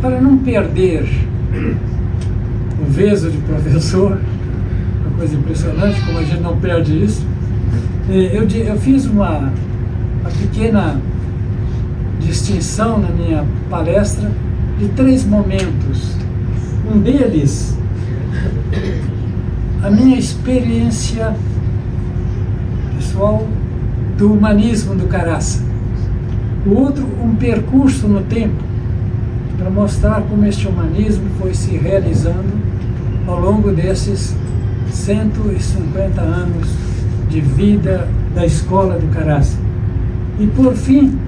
Para não perder o veso de professor, uma coisa impressionante, como a gente não perde isso, eu fiz uma pequena distinção na minha palestra de 3 momentos. Um deles, a minha experiência pessoal do humanismo do Caraça. O outro, um percurso no tempo, para mostrar como este humanismo foi se realizando ao longo desses 150 anos de vida da escola do Caraça. E por fim,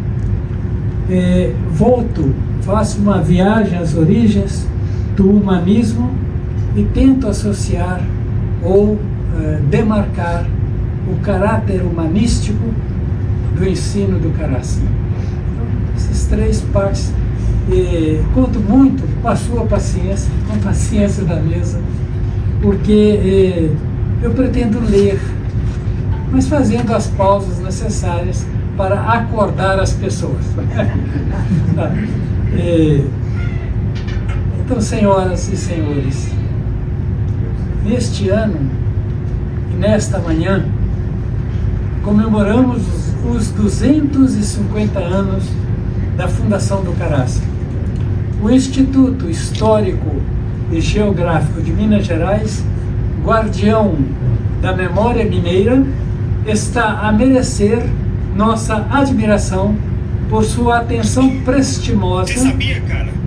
faço uma viagem às origens do humanismo e tento associar ou demarcar o caráter humanístico do ensino do Caraça. Então, essas 3 partes. Conto muito com a sua paciência, com a paciência da mesa, porque eu pretendo ler, mas fazendo as pausas necessárias para acordar as pessoas. Então, senhoras e senhores, neste ano e nesta manhã, comemoramos os 250 anos da fundação do Caraça. O Instituto Histórico e Geográfico de Minas Gerais, guardião da memória mineira, está a merecer nossa admiração por sua atenção prestimosa,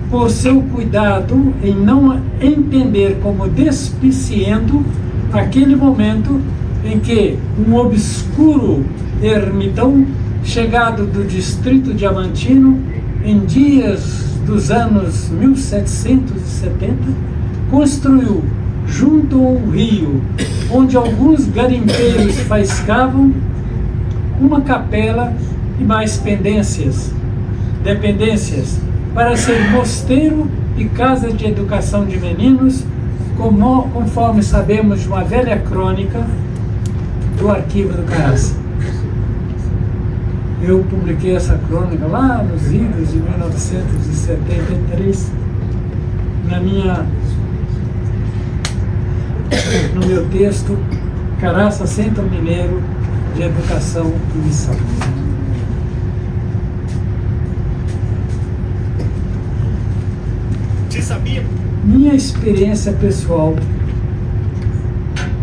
por seu cuidado em não entender como despiciendo aquele momento em que um obscuro ermitão chegado do distrito diamantino em dias dos anos 1770, construiu junto a um rio onde alguns garimpeiros faiscavam uma capela e mais dependências para ser mosteiro e casa de educação de meninos, conforme sabemos de uma velha crônica do arquivo do Caraça. Eu publiquei essa crônica lá nos idos de 1973, no meu texto Caraça, Centro Mineiro de Educação e Missão. Você sabia? Minha experiência pessoal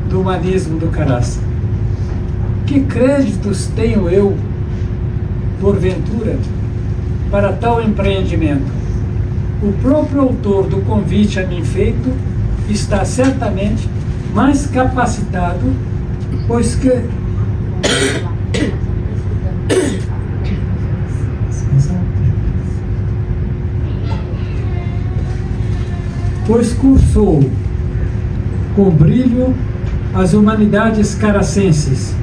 do humanismo do Caraça. Que créditos tenho eu, porventura, para tal empreendimento? O próprio autor do convite a mim feito está certamente mais capacitado, pois cursou com brilho as humanidades caracenses,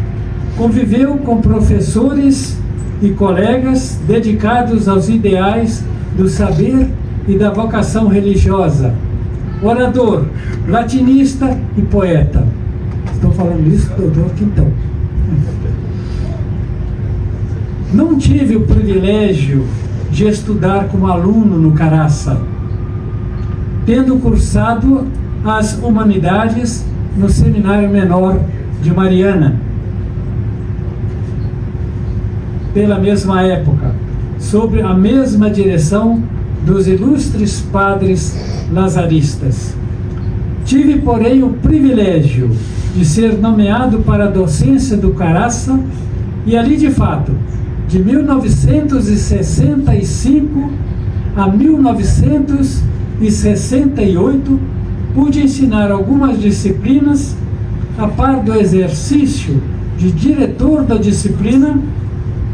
conviveu com professores e colegas dedicados aos ideais do saber e da vocação religiosa, orador, latinista e poeta. Estou falando isso do doutor Quintão. Não tive o privilégio de estudar como aluno no Caraça, tendo cursado as humanidades no Seminário Menor de Mariana, pela mesma época, sob a mesma direção dos ilustres padres lazaristas. Tive, porém, o privilégio de ser nomeado para a docência do Caraça e ali, de fato, de 1965 a 1968, pude ensinar algumas disciplinas a par do exercício de diretor da disciplina,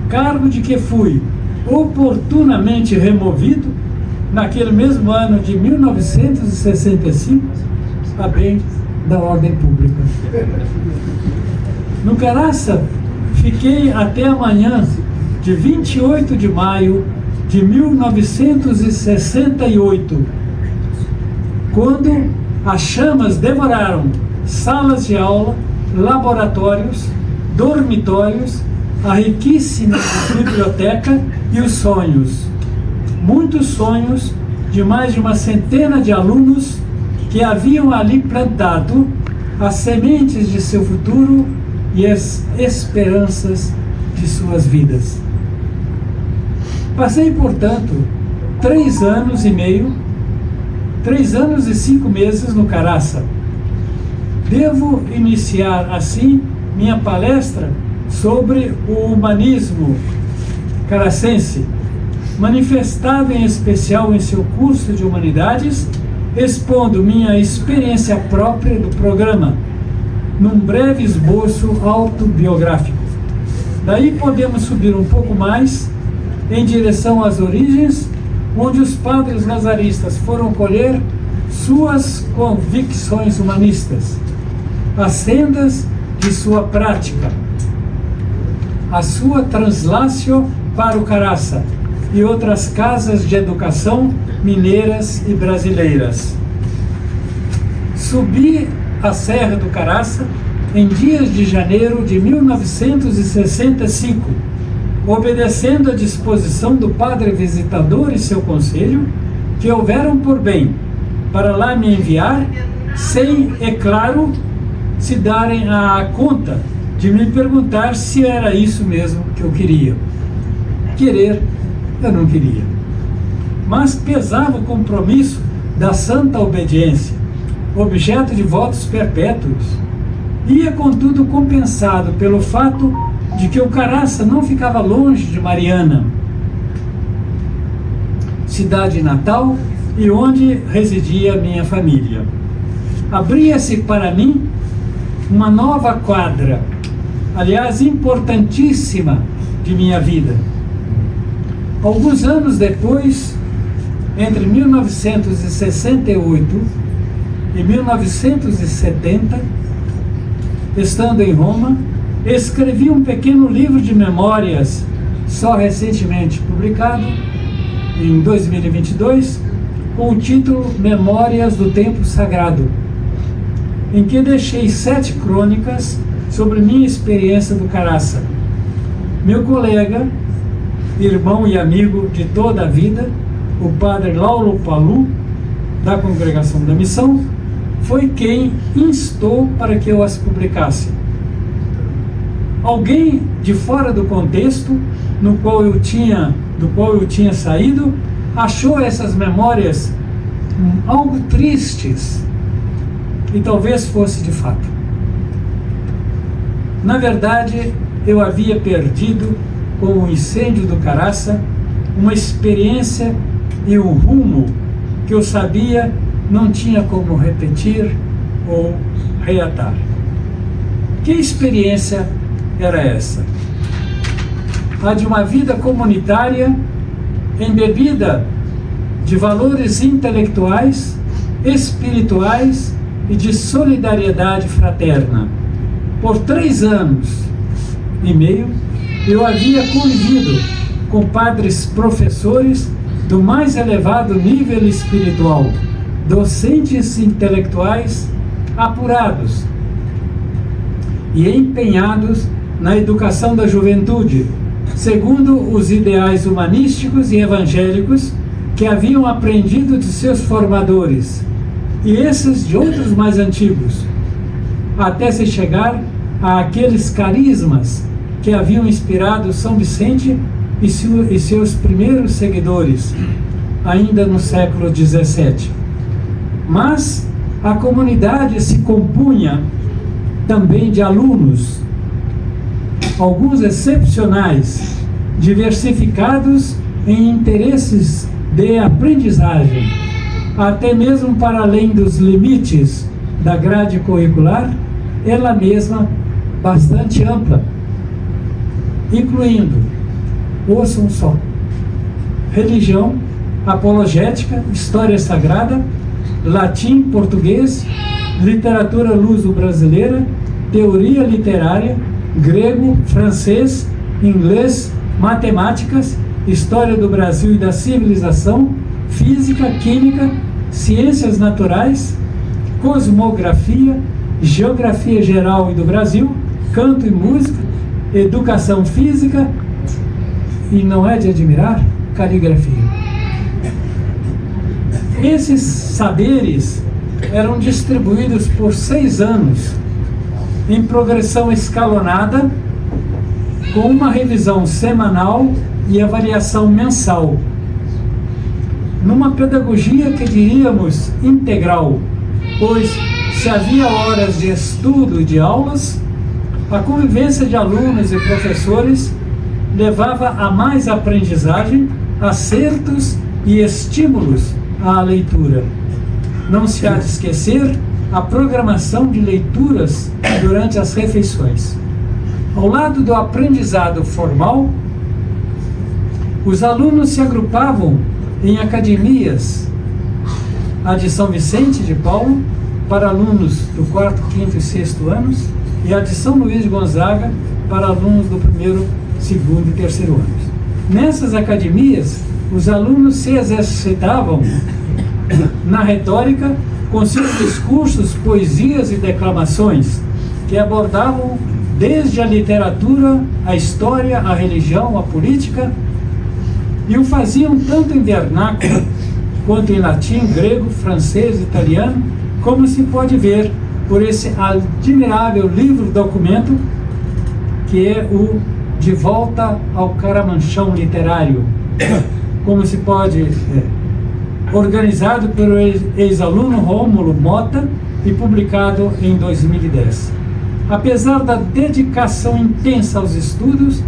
cargo de que fui oportunamente removido naquele mesmo ano de 1965, a bem da ordem pública. No Caraça, fiquei até a manhã de 28 de maio de 1968, quando as chamas devoraram salas de aula, laboratórios, dormitórios, a riquíssima biblioteca e os sonhos, muitos sonhos de mais de uma centena de alunos que haviam ali plantado as sementes de seu futuro e as esperanças de suas vidas. Passei, portanto, 3 anos e meio, 3 anos e 5 meses no Caraça. Devo iniciar, assim, minha palestra sobre o humanismo caracense, manifestado em especial em seu curso de Humanidades, expondo minha experiência própria do programa, num breve esboço autobiográfico. Daí podemos subir um pouco mais em direção às origens, onde os padres lazaristas foram colher suas convicções humanistas, as sendas de sua prática, a sua translatio para o Caraça e outras casas de educação mineiras e brasileiras. Subi a Serra do Caraça em dias de janeiro de 1965, obedecendo à disposição do padre visitador e seu conselho, que houveram por bem para lá me enviar, sem, é claro, se darem a conta de me perguntar se era isso mesmo que eu queria. Querer, eu não queria. Mas pesava o compromisso da santa obediência, objeto de votos perpétuos. Ia, contudo, compensado pelo fato de que o Caraça não ficava longe de Mariana, cidade natal e onde residia minha família. Abria-se para mim uma nova quadra, aliás, importantíssima de minha vida. Alguns anos depois, entre 1968 e 1970, estando em Roma, escrevi um pequeno livro de memórias, só recentemente publicado, em 2022, com o título Memórias do Tempo Sagrado, em que deixei 7 crônicas sobre minha experiência do Caraça. Meu colega, irmão e amigo de toda a vida, o padre Laulo Palu, da Congregação da Missão, foi quem instou para que eu as publicasse. Alguém de fora do contexto do qual eu tinha saído, achou essas memórias algo tristes, e talvez fosse de fato. Na verdade, eu havia perdido, com o incêndio do Caraça, uma experiência e um rumo que eu sabia não tinha como repetir ou reatar. Que experiência era essa? A de uma vida comunitária embebida de valores intelectuais, espirituais e de solidariedade fraterna. Por 3 anos e meio, eu havia convivido com padres professores do mais elevado nível espiritual, docentes intelectuais apurados e empenhados na educação da juventude, segundo os ideais humanísticos e evangélicos que haviam aprendido de seus formadores, e esses de outros mais antigos, até se chegar àqueles carismas que haviam inspirado São Vicente e seus primeiros seguidores, ainda no século XVII. Mas a comunidade se compunha também de alunos, alguns excepcionais, diversificados em interesses de aprendizagem, até mesmo para além dos limites da grade curricular, ela mesma bastante ampla, incluindo, ouçam só, religião, apologética, história sagrada, latim, português, literatura luso-brasileira, teoria literária, grego, francês, inglês, matemáticas, história do Brasil e da civilização, física, química, ciências naturais, cosmografia, geografia geral e do Brasil, canto e música, educação física e, não é de admirar, caligrafia. Esses saberes eram distribuídos por 6 anos, em progressão escalonada, com uma revisão semanal e avaliação mensal, numa pedagogia que diríamos integral, pois se havia horas de estudo e de aulas, a convivência de alunos e professores levava a mais aprendizagem, acertos e estímulos à leitura. Não se há de esquecer a programação de leituras durante as refeições. Ao lado do aprendizado formal, os alunos se agrupavam em academias, a de São Vicente de Paulo, para alunos do 4º, 5º e 6º anos, e a de São Luís de Gonzaga, para alunos do 1º, 2º e 3º anos. Nessas academias, os alunos se exercitavam na retórica com seus discursos, poesias e declamações, que abordavam desde a literatura, a história, a religião, a política, e o faziam tanto em vernáculo quanto em latim, grego, francês, italiano, como se pode ver por esse admirável livro-documento que é o De Volta ao Caramanchão Literário, como se pode organizado pelo ex-aluno Rômulo Mota e publicado em 2010. Apesar da dedicação intensa aos estudos,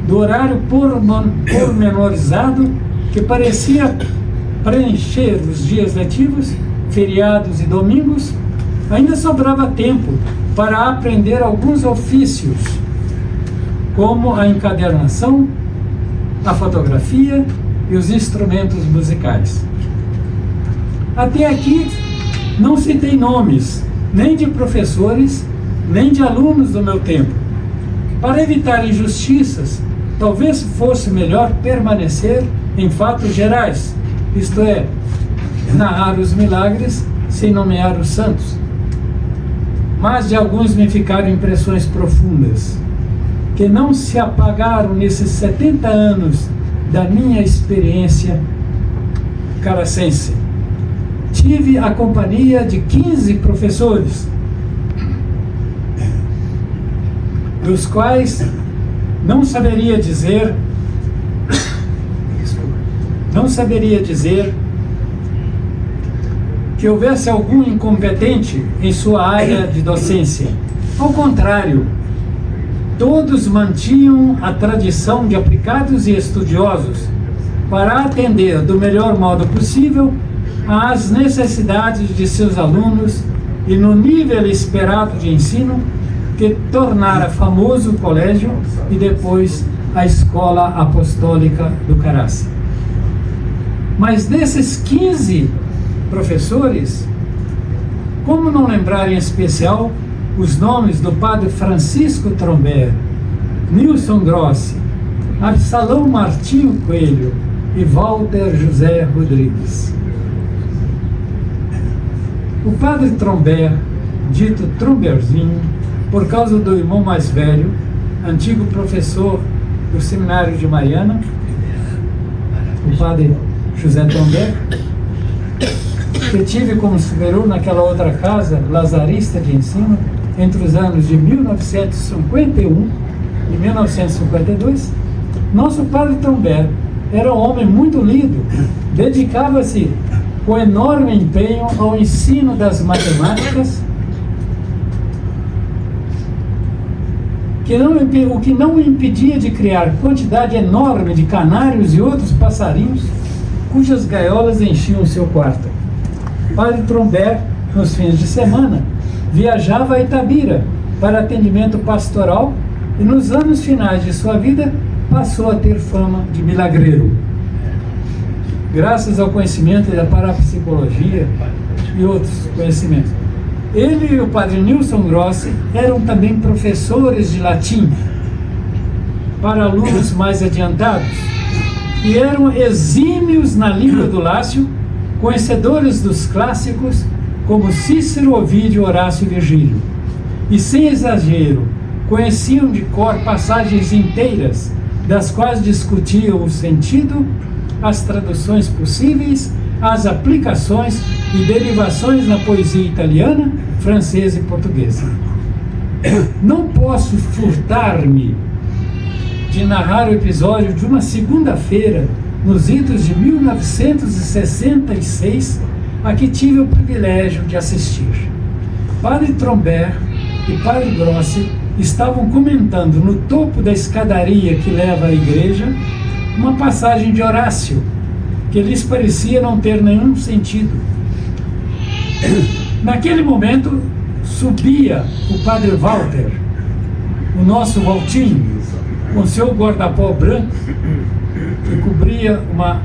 do horário pormenorizado que parecia preencher os dias letivos, feriados e domingos, ainda sobrava tempo para aprender alguns ofícios, como a encadernação, a fotografia e os instrumentos musicais. Até aqui não citei nomes, nem de professores, nem de alunos do meu tempo. Para evitar injustiças, talvez fosse melhor permanecer em fatos gerais, isto é, narrar os milagres sem nomear os santos. Mas de alguns me ficaram impressões profundas, que não se apagaram nesses 70 anos da minha experiência caracense. Tive a companhia de 15 professores, dos quais não saberia dizer que houvesse algum incompetente em sua área de docência. Ao contrário, todos mantinham a tradição de aplicados e estudiosos para atender do melhor modo possível às necessidades de seus alunos e no nível esperado de ensino que tornara famoso o colégio e depois a Escola Apostólica do Caraça. Mas desses 15 professores, como não lembrar em especial os nomes do padre Francisco Trombert, Nilson Grossi, Absalão Martinho Coelho e Walter José Rodrigues. O padre Trombert, dito Tromberzinho, por causa do irmão mais velho, antigo professor do seminário de Mariana, o padre José Trombert, que tive como superior naquela outra casa lazarista de ensino entre os anos de 1951 e 1952, nosso padre Trombert era um homem muito lido, dedicava-se com enorme empenho ao ensino das matemáticas, o que não o impedia de criar quantidade enorme de canários e outros passarinhos, cujas gaiolas enchiam o seu quarto. Padre Trombert, nos fins de semana, viajava a Itabira para atendimento pastoral e nos anos finais de sua vida passou a ter fama de milagreiro. Graças ao conhecimento da parapsicologia e outros conhecimentos. Ele e o padre Nilson Grossi eram também professores de latim para alunos mais adiantados e eram exímios na língua do Lácio, conhecedores dos clássicos como Cícero, Ovídio, Horácio e Virgílio. E sem exagero, conheciam de cor passagens inteiras, das quais discutiam o sentido, as traduções possíveis às aplicações e derivações na poesia italiana, francesa e portuguesa. Não posso furtar-me de narrar o episódio de uma segunda-feira, nos idos de 1966, a que tive o privilégio de assistir. Padre Trombert e Padre Grossi estavam comentando no topo da escadaria que leva à igreja uma passagem de Horácio, que lhes parecia não ter nenhum sentido. Naquele momento, subia o Padre Walter, o nosso Valtinho, com seu guarda-pó branco, que cobria uma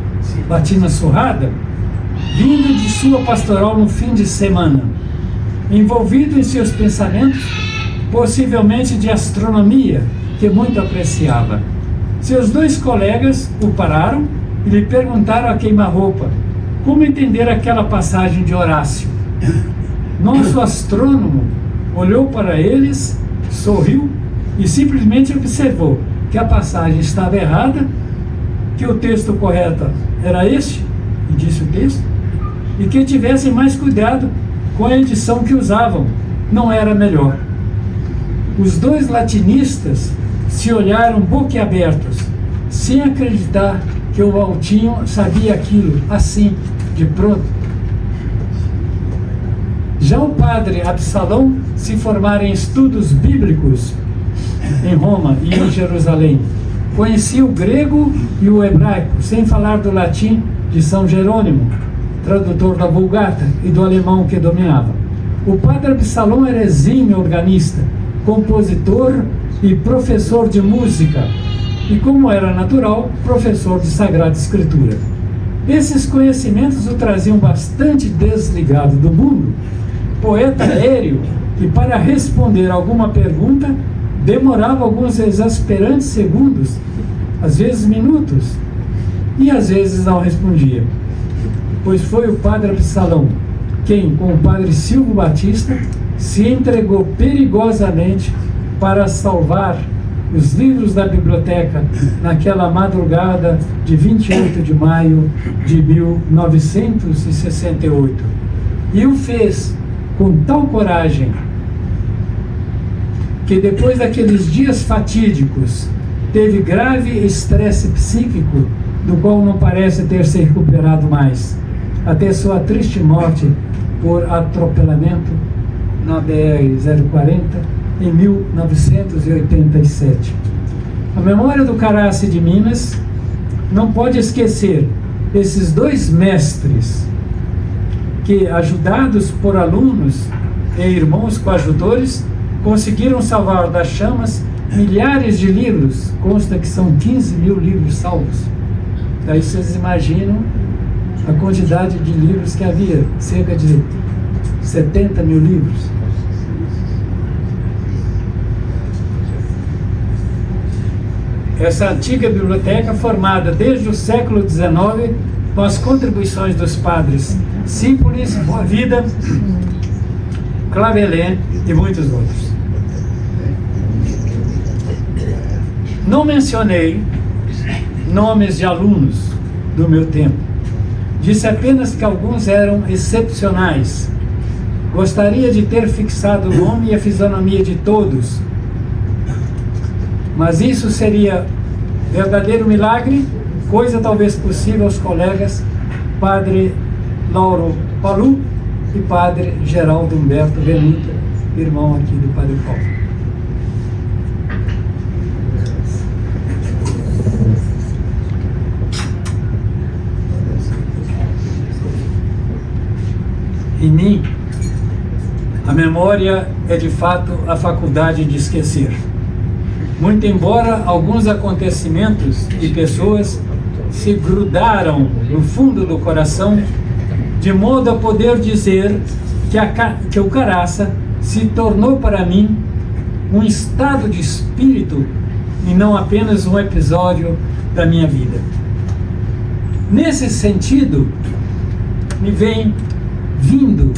batina surrada, vindo de sua pastoral no fim de semana, envolvido em seus pensamentos, possivelmente de astronomia, que muito apreciava. Seus dois colegas o pararam e lhe perguntaram a queima-roupa como entender aquela passagem de Horácio. Nosso astrônomo olhou para eles, sorriu e simplesmente observou que a passagem estava errada, que o texto correto era este, e disse o texto, e que tivessem mais cuidado com a edição que usavam, não era melhor. Os dois latinistas se olharam boquiabertos, sem acreditar que o Valtinho sabia aquilo, assim, de pronto. Já o padre Absalão se formara em estudos bíblicos em Roma e em Jerusalém. Conhecia o grego e o hebraico, sem falar do latim de São Jerônimo, tradutor da Vulgata, e do alemão que dominava. O padre Absalão era exímio organista, compositor e professor de música, e, como era natural, professor de Sagrada Escritura. Esses conhecimentos o traziam bastante desligado do mundo, poeta aéreo, e para responder alguma pergunta demorava alguns exasperantes segundos, às vezes minutos, e às vezes não respondia, pois foi o padre Absalão quem, com o padre Silvio Batista, se entregou perigosamente para salvar os livros da biblioteca naquela madrugada de 28 de maio de 1968. E o fez com tal coragem que, depois daqueles dias fatídicos, teve grave estresse psíquico, do qual não parece ter se recuperado mais, até sua triste morte por atropelamento na BR-040 em 1987. A memória do Carace de Minas não pode esquecer esses dois mestres que, ajudados por alunos e irmãos coadjutores, conseguiram salvar das chamas milhares de livros. Consta que são 15 mil livros salvos. Daí vocês imaginam a quantidade de livros que havia, cerca de 70 mil livros. Essa antiga biblioteca, formada desde o século XIX, com as contribuições dos padres Sípolis, Boa Vida, Clavelin e muitos outros. Não mencionei nomes de alunos do meu tempo. Disse apenas que alguns eram excepcionais. Gostaria de ter fixado o nome e a fisionomia de todos, mas isso seria verdadeiro milagre, coisa talvez possível aos colegas Padre Lauro Palu e Padre Geraldo Humberto Venuto, irmão aqui do Padre Paulo. Em mim, a memória é de fato a faculdade de esquecer. Muito embora alguns acontecimentos e pessoas se grudaram no fundo do coração, de modo a poder dizer que o Caraça se tornou para mim um estado de espírito e não apenas um episódio da minha vida. Nesse sentido, me vem vindo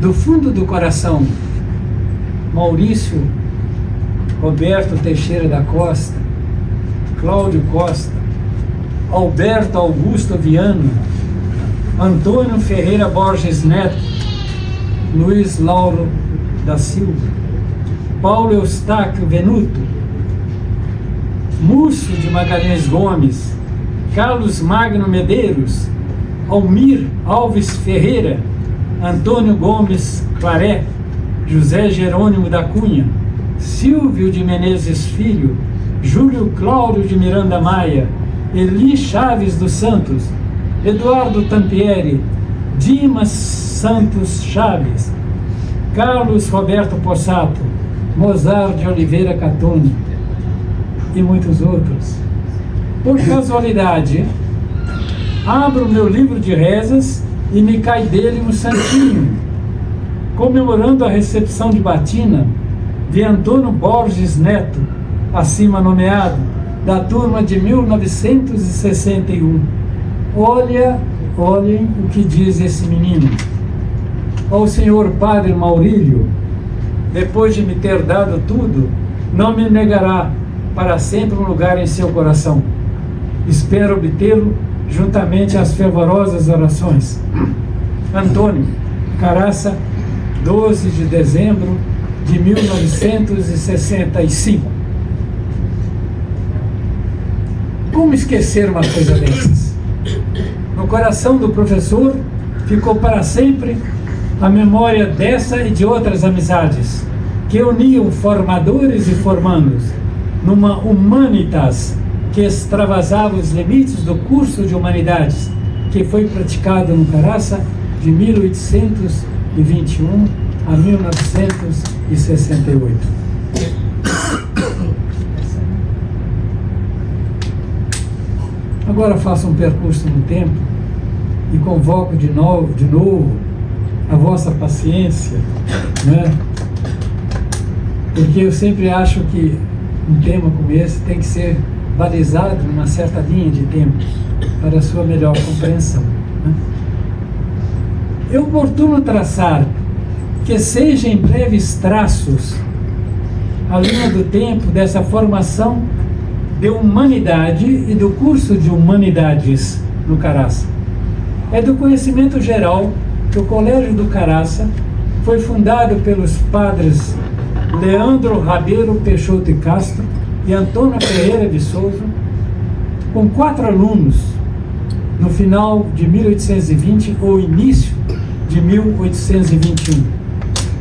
do fundo do coração Maurício Roberto Teixeira da Costa, Cláudio Costa, Alberto Augusto Viano, Antônio Ferreira Borges Neto, Luiz Lauro da Silva, Paulo Eustáquio Venuto, Múcio de Magalhães Gomes, Carlos Magno Medeiros, Almir Alves Ferreira, Antônio Gomes Claré, José Jerônimo da Cunha, Silvio de Menezes Filho, Júlio Cláudio de Miranda Maia, Eli Chaves dos Santos, Eduardo Tampieri, Dimas Santos Chaves, Carlos Roberto Possato, Mozart de Oliveira Catone e muitos outros. Por casualidade, abro meu livro de rezas e me cai dele um santinho, comemorando a recepção de batina de Antônio Borges Neto, acima nomeado, da turma de 1961. Olhem o que diz esse menino. Ao senhor Padre Maurílio, depois de me ter dado tudo, não me negará para sempre um lugar em seu coração. Espero obtê-lo juntamente às fervorosas orações. Antônio, Caraça, 12 de dezembro de 1965. Como esquecer uma coisa dessas? No coração do professor ficou para sempre a memória dessa e de outras amizades que uniam formadores e formandos numa humanitas que extravasava os limites do curso de humanidades que foi praticado no Caraça de 1821 a 1968. Agora faço um percurso no tempo e convoco de novo a vossa paciência, né? Porque eu sempre acho que um tema como esse tem que ser balizado numa certa linha de tempo para a sua melhor compreensão, né? É oportuno traçar que seja em breves traços a linha do tempo dessa formação de humanidade e do curso de humanidades no Caraça. É do conhecimento geral que o Colégio do Caraça foi fundado pelos padres Leandro Rabeiro Peixoto e Castro e Antônio Ferreira de Souza, com 4 alunos, no final de 1820 ou início de 1821.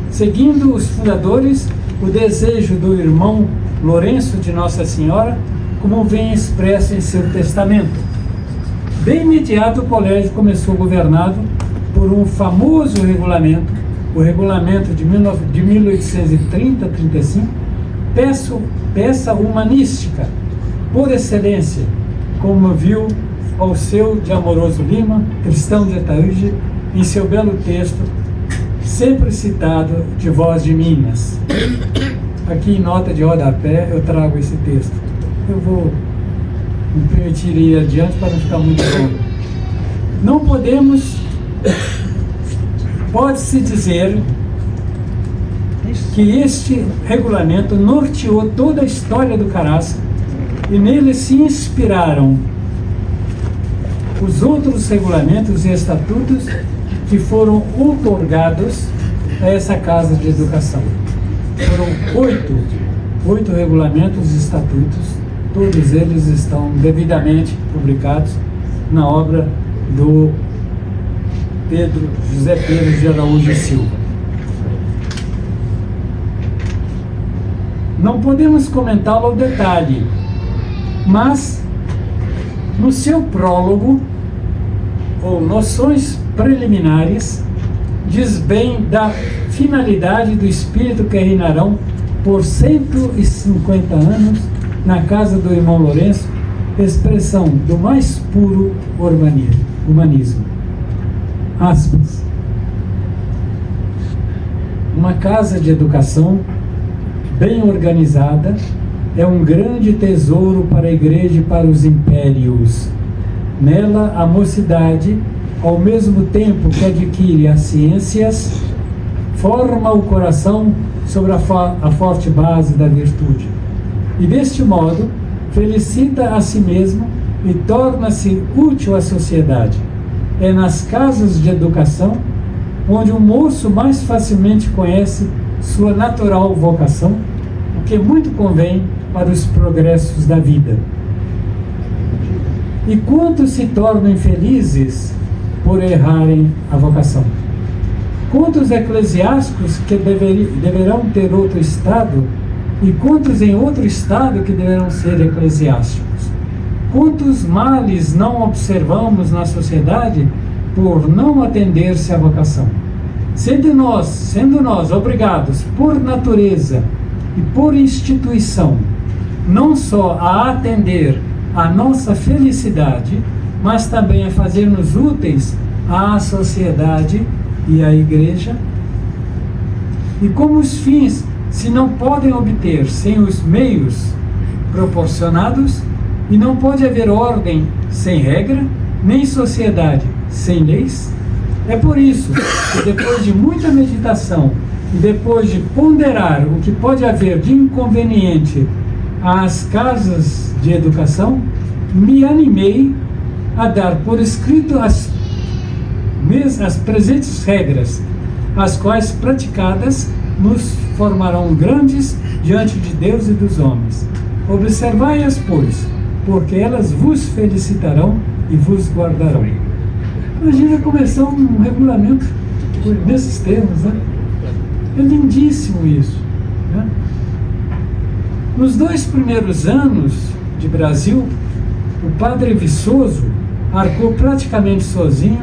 Seguindo os fundadores, o desejo do irmão Lourenço de Nossa Senhora, como vem expresso em seu testamento. De imediato, o colégio começou governado por um famoso regulamento, o regulamento de 1830-35, peça humanística, por excelência, como viu ao seu de Amoroso Lima, cristão de Itaúde, em seu belo texto, sempre citado de Voz de Minas. Aqui em nota de rodapé eu trago esse texto. Eu vou me permitir ir adiante para não ficar muito longo. Não podemos, pode-se dizer que este regulamento norteou toda a história do Caraça e nele se inspiraram os outros regulamentos e estatutos que foram outorgados a essa Casa de Educação. Foram 8 regulamentos e estatutos, todos eles estão devidamente publicados na obra do José Pedro de Araújo e Silva. Não podemos comentá-lo ao detalhe, mas no seu prólogo, ou noções preliminares, diz bem da finalidade do espírito que reinarão por 150 anos na casa do irmão Lourenço, expressão do mais puro humanismo. Aspas. Uma casa de educação bem organizada é um grande tesouro para a igreja e para os impérios. Nela, a mocidade, ao mesmo tempo que adquire as ciências, forma o coração sobre a forte base da virtude. E deste modo, felicita a si mesmo e torna-se útil à sociedade. é nas casas de educação, onde o moço mais facilmente conhece sua natural vocação, o que muito convém para os progressos da vida. E quantos se tornam infelizes por errarem a vocação? Quantos eclesiásticos que deverão ter outro estado, e quantos em outro estado que deverão ser eclesiásticos? Quantos males não observamos na sociedade por não atender-se à vocação? Sendo nós obrigados por natureza e por instituição, não só a atender à nossa felicidade, mas também a fazer-nos úteis à sociedade e à igreja. E como os fins se não podem obter sem os meios proporcionados, e não pode haver ordem sem regra, nem sociedade sem leis, é por isso que depois de muita meditação e depois de ponderar o que pode haver de inconveniente às casas de educação, me animei a dar por escrito as presentes regras, as quais praticadas nos formarão grandes diante de Deus e dos homens. Observai-as, pois, porque elas vos felicitarão e vos guardarão. Imagina começar um regulamento nesses termos, né? É lindíssimo isso, né? Nos 2 primeiros anos de Brasil, o padre Viçoso arcou praticamente sozinho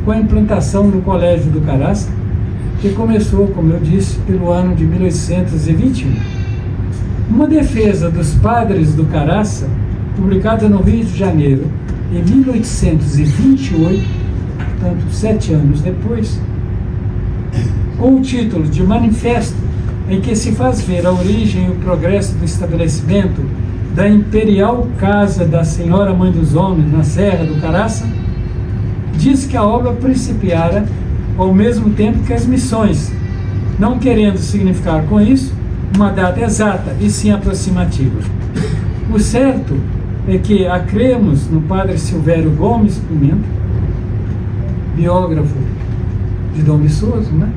com a implantação do Colégio do Caraça, que começou, como eu disse, pelo ano de 1821. Uma defesa dos padres do Caraça, publicada no Rio de Janeiro em 1828, portanto 7 anos depois, com o título de Manifesto, em que se faz ver a origem e o progresso do estabelecimento da Imperial Casa da Senhora Mãe dos Homens na Serra do Caraça, diz que a obra principiara ao mesmo tempo que as missões, não querendo significar com isso uma data exata, e sim aproximativa. O certo é que, a cremos no padre Silvério Gomes Pimenta, biógrafo de Dom Viçoso, né?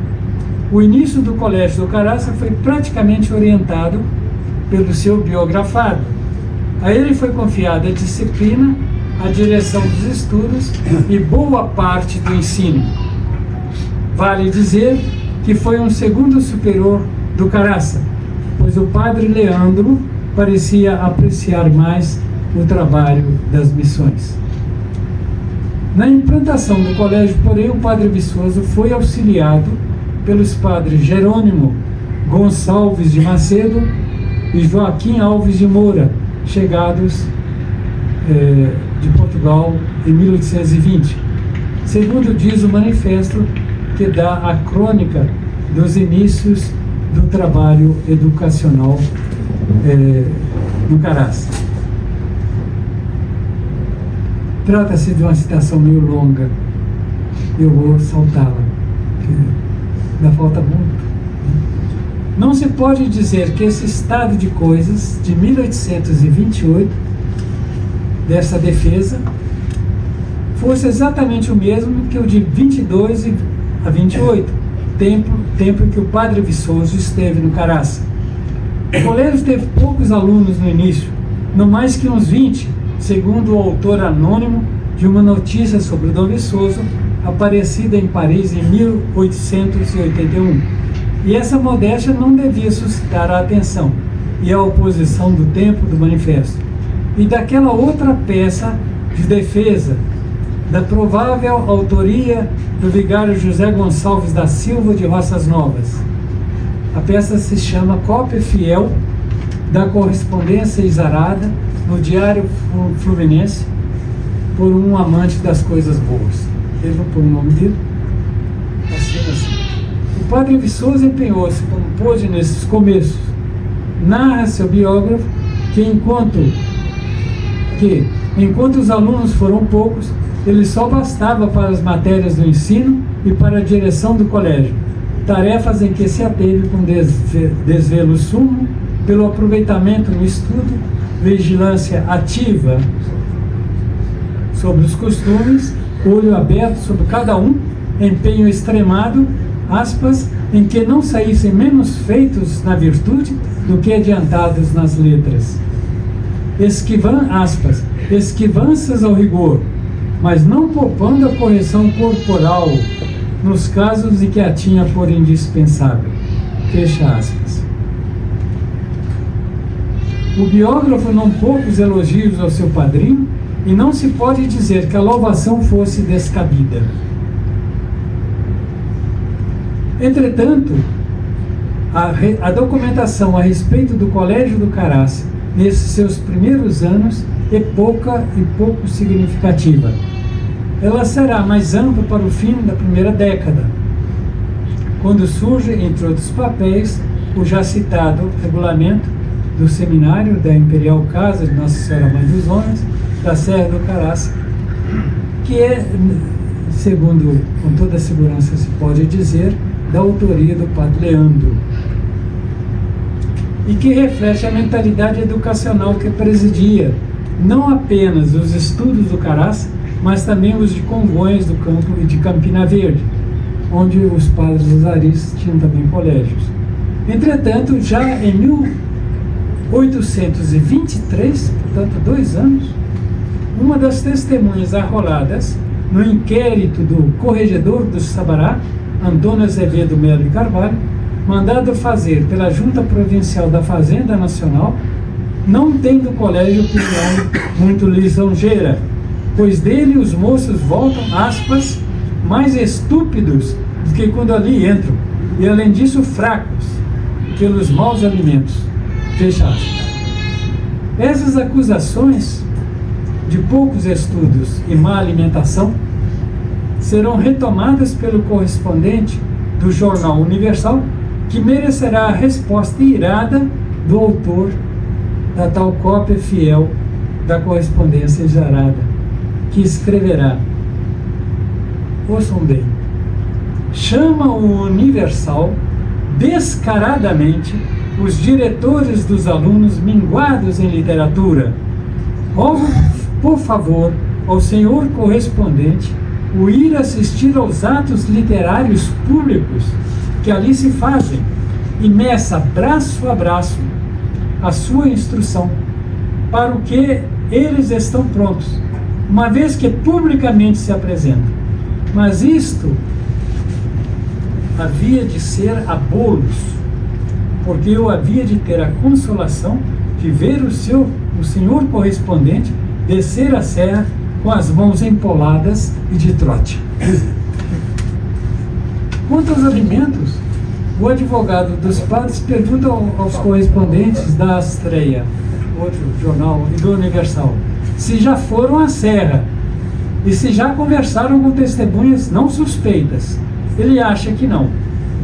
O início do Colégio do Caraça foi praticamente orientado pelo seu biografado. A ele foi confiada a disciplina, a direção dos estudos e boa parte do ensino. Vale dizer que foi um segundo superior do Caraça, pois o padre Leandro parecia apreciar mais o trabalho das missões. Na implantação do colégio, porém, o padre Viçoso foi auxiliado pelos padres Jerônimo Gonçalves de Macedo e Joaquim Alves de Moura, chegados de Portugal em 1820, segundo diz o manifesto que dá a crônica dos inícios do trabalho educacional no Caraça. Trata-se de uma citação meio longa, eu vou saltá-la, porque ainda falta muito. Não se pode dizer que esse estado de coisas de 1828, dessa defesa, fosse exatamente o mesmo que o de 22 a 28, tempo em que o padre Viçoso esteve no Caraça. O colégio teve poucos alunos no início, não mais que uns 20, segundo o autor anônimo de uma notícia sobre Dom Viçoso, aparecida em Paris em 1881. E essa modéstia não devia suscitar a atenção e a oposição do tempo do manifesto, e daquela outra peça de defesa, da provável autoria do vigário José Gonçalves da Silva de Roças Novas. A peça se chama Cópia Fiel da Correspondência Exarada no Diário Fluminense por um amante das coisas boas. Vejam por o nome dele. Assim. O padre Viçoso empenhou-se, como pôde nesses começos. Narra seu biógrafo que enquanto os alunos foram poucos, ele só bastava para as matérias do ensino e para a direção do colégio, tarefas em que se ateve com desvelo sumo pelo aproveitamento no estudo, vigilância ativa sobre os costumes olho aberto sobre cada um, empenho extremado, aspas, em que não saíssem menos feitos na virtude do que adiantados nas letras. Esquivanças ao rigor, mas não poupando a correção corporal, nos casos em que a tinha por indispensável. Fecha aspas. O biógrafo não poucos elogios ao seu padrinho, e não se pode dizer que a louvação fosse descabida. Entretanto, a documentação a respeito do Colégio do Caraça, nesses seus primeiros anos, é pouca e pouco significativa. Ela será mais ampla para o fim da primeira década, quando surge, entre outros papéis, o já citado regulamento do seminário da Imperial Casa de Nossa Senhora Mãe dos Homens, da Serra do Caraça, que é, segundo, com toda segurança se pode dizer, da autoria do Padre Leandro, e que reflete a mentalidade educacional que presidia não apenas os estudos do Caraça, mas também os de Congonhas do Campo e de Campina Verde, onde os padres rosaristas tinham também colégios. Entretanto, já em 1823, portanto 2 anos, uma das testemunhas arroladas no inquérito do corregedor do Sabará, Antônio Azevedo Melo e Carvalho, mandado fazer pela Junta Provincial da Fazenda Nacional, não tem do colégio opinião muito lisonjeira, pois dele os moços voltam, aspas, mais estúpidos do que quando ali entram, e além disso fracos, pelos maus alimentos. Fecha aspas. Essas acusações de poucos estudos e má alimentação serão retomadas pelo correspondente do Jornal Universal, que merecerá a resposta irada do autor da tal cópia fiel da correspondência exarada, que escreverá, ouçam bem, chama o Universal descaradamente os diretores dos alunos minguados em literatura. Rogo, por favor, ao senhor correspondente o ir assistir aos atos literários públicos que ali se fazem e meça braço a braço a sua instrução, para o que eles estão prontos, uma vez que publicamente se apresentam. Mas isto havia de ser a bolos, porque eu havia de ter a consolação de ver o senhor correspondente descer a serra com as mãos empoladas e de trote. Quanto aos alimentos, o advogado dos padres pergunta aos correspondentes da Astreia, outro jornal, e do Universal, se já foram à serra e se já conversaram com testemunhas não suspeitas. Ele acha que não.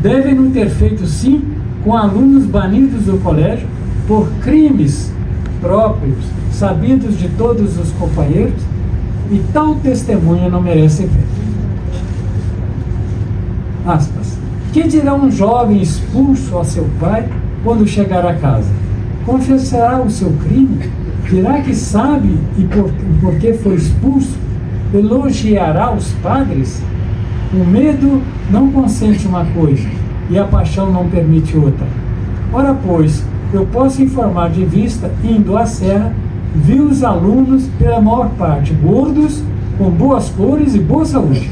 Devem não ter feito sim com alunos banidos do colégio por crimes próprios, sabidos de todos os companheiros, e tal testemunha não merece ver. Aspas. Que dirá um jovem expulso a seu pai quando chegar a casa? Confessará o seu crime? Dirá que sabe e por que foi expulso? Elogiará os padres? O medo não consente uma coisa e a paixão não permite outra. Ora, pois, eu posso informar de vista, indo à serra, vi os alunos, pela maior parte, gordos, com boas cores e boa saúde.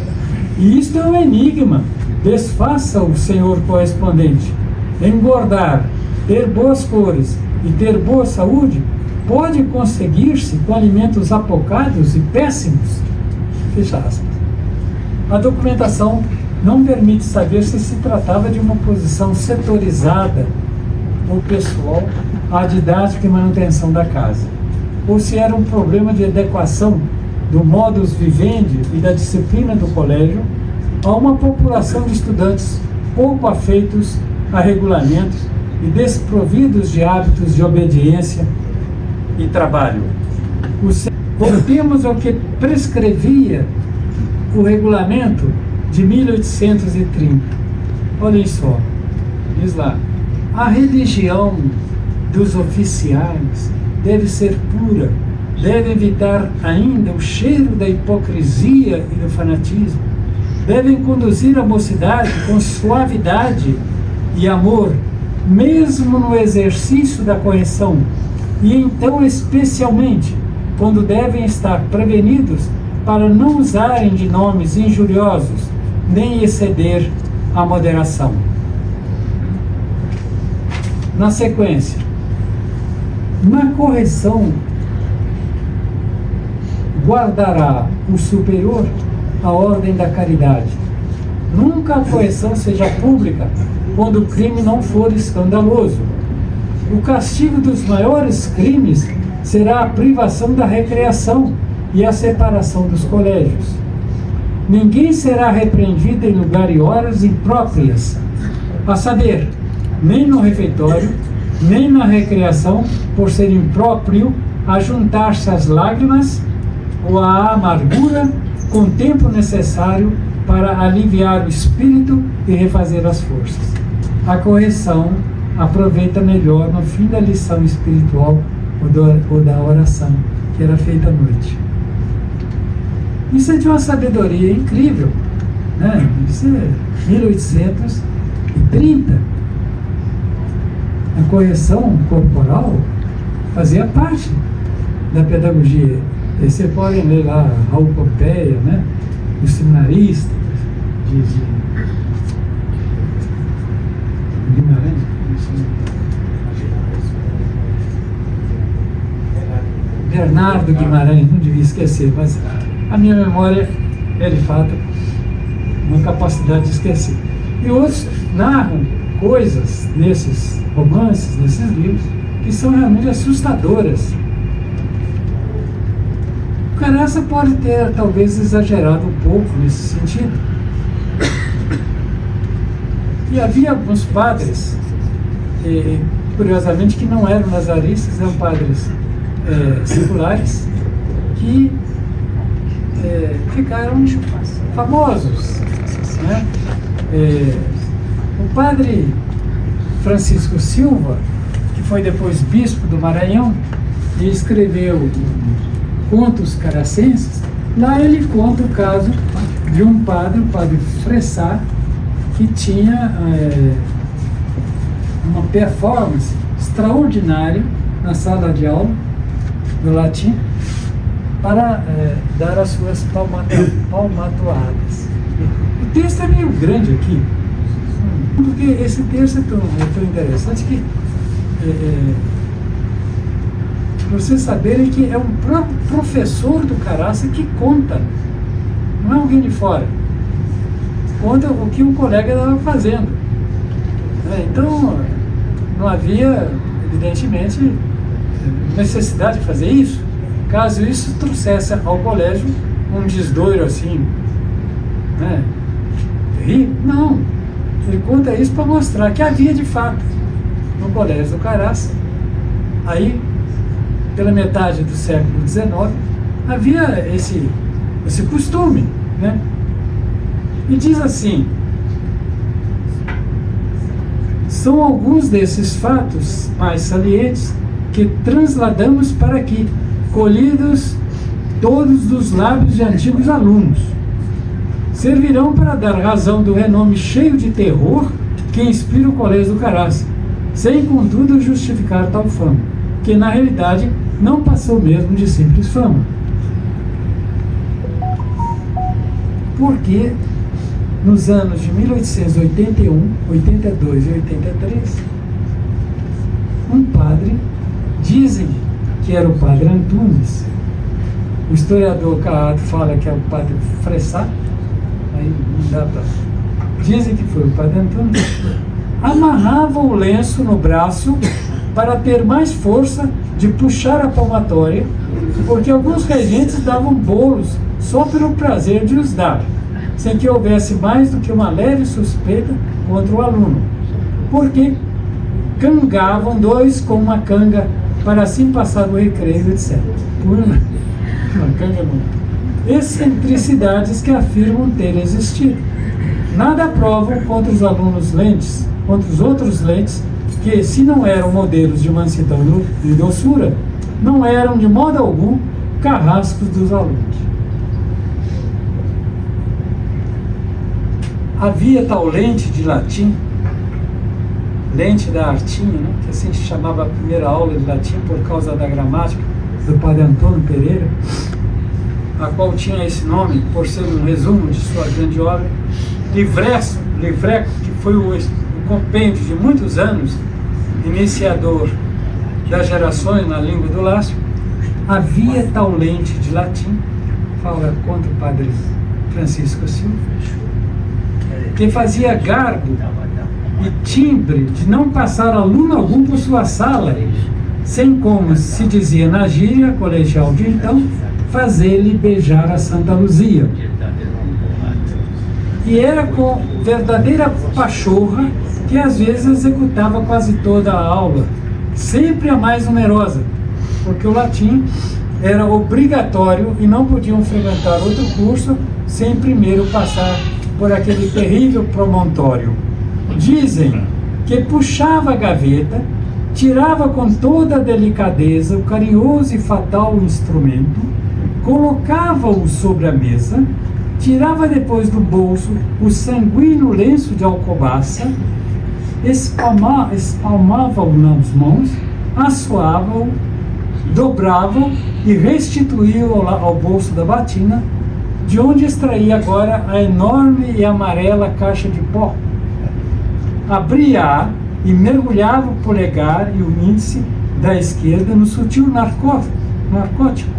E isto é um enigma. Desfaça o senhor correspondente. Engordar, ter boas cores e ter boa saúde pode conseguir-se com alimentos apocados e péssimos? Fecha aspas. A documentação não permite saber se se tratava de uma posição setorizada ou pessoal à didática e manutenção da casa, ou se era um problema de adequação do modus vivendi e da disciplina do colégio a uma população de estudantes pouco afeitos a regulamentos e desprovidos de hábitos de obediência e trabalho. Voltemos ao que prescrevia o regulamento de 1830. Olhem só, diz lá, a religião dos oficiais deve ser pura, Deve evitar ainda o cheiro da hipocrisia e do fanatismo. Devem conduzir a mocidade com suavidade e amor, mesmo no exercício da correção, e então especialmente quando devem estar prevenidos para não usarem de nomes injuriosos, nem exceder a moderação. Na sequência, na correção, guardará o superior a ordem da caridade. Nunca a correção seja pública quando o crime não for escandaloso. O castigo dos maiores crimes será a privação da recreação e a separação dos colégios. Ninguém será repreendido em lugar e horas impróprias, a saber, nem no refeitório, nem na recreação, por ser impróprio ajuntar-se às lágrimas ou à amargura com o tempo necessário para aliviar o espírito e refazer as forças. A correção aproveita melhor no fim da lição espiritual ou da oração, que era feita à noite. Isso é de uma sabedoria incrível, né? Isso é 1830. A correção corporal fazia parte da pedagogia. E você pode ler lá Raul Pompeia, né? Os seminaristas de Guimarães. Bernardo Guimarães, não devia esquecer, mas a minha memória é de fato uma capacidade de esquecer. E outros narram coisas nesses romances, nesses livros, que são realmente assustadoras. O Caraça pode ter talvez exagerado um pouco nesse sentido. E havia alguns padres, curiosamente, que não eram nazaristas, eram padres seculares, que ficaram famosos, né? O padre Francisco Silva, que foi depois bispo do Maranhão e escreveu Contos Caracenses, lá ele conta o caso de um padre, o padre Fressá, que tinha uma performance extraordinária na sala de aula do latim para dar as suas palmatoadas. O texto é meio grande aqui, porque esse texto é tão interessante que para vocês saberem que é um próprio professor do Caraça que conta, não é alguém de fora, conta o que o colega estava fazendo. Então não havia, evidentemente, necessidade de fazer isso, caso isso trouxesse ao colégio um desdoiro assim, né, terrível. Não, ele conta isso para mostrar que havia de fato no colégio do Caraça, aí pela metade do século XIX, havia esse costume, né? E diz assim: são alguns desses fatos mais salientes que transladamos para aqui, colhidos todos dos lábios de antigos alunos. Servirão para dar razão do renome cheio de terror que inspira o colégio do Caraça, sem contudo justificar tal fama, que na realidade não passou mesmo de simples fama. Porque nos anos de 1881, 82 e 83, um padre, dizem que era o padre Antunes, o historiador Caato fala que é o padre Fressá, aí não dá para... Dizem que foi o padre Antunes, amarrava o lenço no braço para ter mais força de puxar a palmatória, porque alguns regentes davam bolos só pelo prazer de os dar, sem que houvesse mais do que uma leve suspeita contra o aluno, porque cangavam dois com uma canga para assim passar o recreio, etc. Uma canga não. Excentricidades que afirmam ter existido. Nada provam contra os alunos lentes, contra os outros lentes, que se não eram modelos de mansidão e doçura, não eram de modo algum carrascos dos alunos. Havia tal lente de latim, lente da Artinha, né, que assim se chamava a primeira aula de latim por causa da gramática do padre Antônio Pereira, a qual tinha esse nome por ser um resumo de sua grande obra, livreco, que foi o compêndio de muitos anos, iniciador das gerações na língua do Lácio. Havia tal lente de latim, fala contra o padre Francisco Silva, que fazia garbo e timbre de não passar aluno algum por sua sala, sem, como se dizia na gíria colegial de então, fazer-lhe beijar a Santa Luzia. E era com verdadeira pachorra que às vezes executava quase toda a aula, sempre a mais numerosa, porque o latim era obrigatório e não podiam frequentar outro curso sem primeiro passar por aquele terrível promontório. Dizem que puxava a gaveta, tirava com toda a delicadeza o carinhoso e fatal instrumento, colocava-o sobre a mesa, tirava depois do bolso o sanguíneo lenço de alcobaça, espalmava-o nas mãos, assoava-o, dobrava-o e restituía-o ao bolso da batina, de onde extraía agora a enorme e amarela caixa de pó. Abria-a e mergulhava o polegar e o índice da esquerda no sutil narcótico,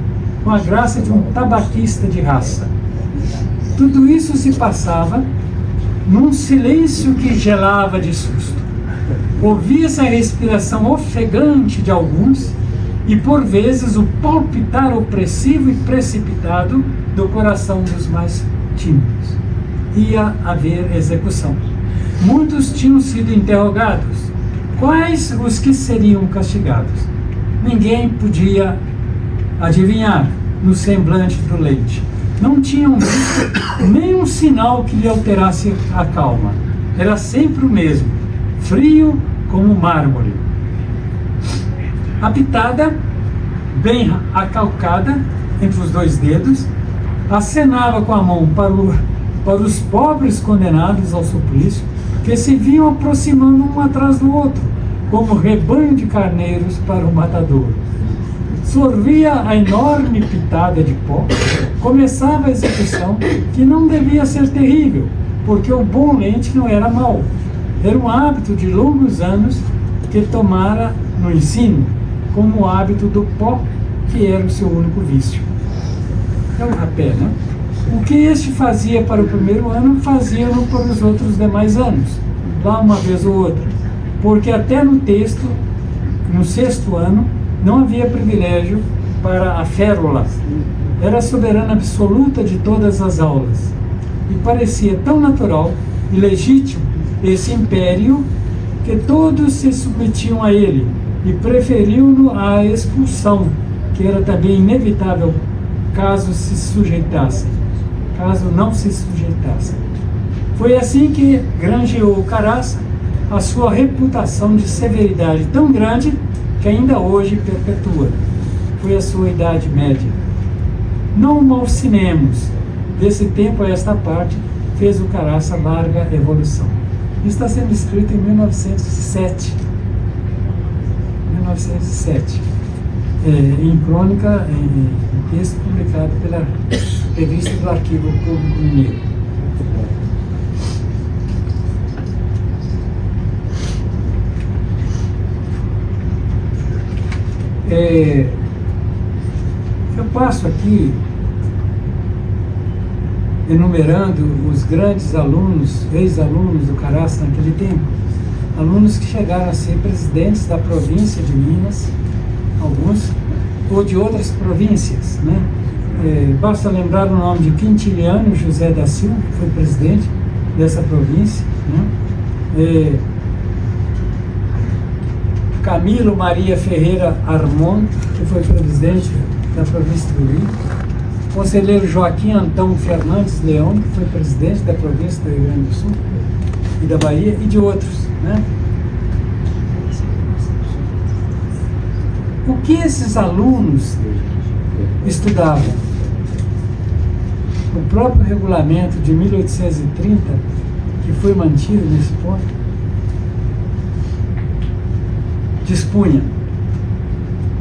com a graça de um tabaquista de raça. Tudo isso se passava num silêncio que gelava de susto. Ouvia-se a respiração ofegante de alguns e, por vezes, o palpitar opressivo e precipitado do coração dos mais tímidos. Ia haver execução. Muitos tinham sido interrogados. Quais os que seriam castigados? Ninguém podia adivinhar no semblante do leite. Não tinham visto nenhum sinal que lhe alterasse a calma. Era sempre o mesmo, frio como mármore. A pitada, bem acalcada entre os dois dedos, acenava com a mão para os pobres condenados ao suplício, que se vinham aproximando um atrás do outro, como rebanho de carneiros para o matador. Sorvia a enorme pitada de pó, começava a execução, que não devia ser terrível, porque o bom lente não era mau. Era um hábito de longos anos que tomara no ensino, como o hábito do pó, que era o seu único vício. É um rapé, né? O que este fazia para o primeiro ano, fazia-no para os outros demais anos, lá uma vez ou outra, porque até no texto, no 6º ano, não havia privilégio para a férula. Era a soberana absoluta de todas as aulas. E parecia tão natural e legítimo esse império que todos se submetiam a ele e preferiam-no à expulsão, que era também inevitável caso não se sujeitassem. Foi assim que granjeou Caraça a sua reputação de severidade tão grande que ainda hoje perpetua. Foi a sua idade média. Não malcinemos. Desse tempo a esta parte, fez o Caraça larga evolução. Isso está sendo escrito em 1907. Em crônica, em texto publicado pela revista do Arquivo Público Mineiro. Eu passo aqui enumerando os grandes alunos, ex-alunos do Caraça naquele tempo, alunos que chegaram a ser presidentes da província de Minas, alguns, ou de outras províncias, né? Basta lembrar o nome de Quintiliano José da Silva, que foi presidente dessa província, né? Camilo Maria Ferreira Armon, que foi presidente da província do Rio, conselheiro Joaquim Antão Fernandes Leão, que foi presidente da província do Rio Grande do Sul e da Bahia, e de outros, né? O que esses alunos estudavam? O próprio regulamento de 1830, que foi mantido nesse ponto, dispunha,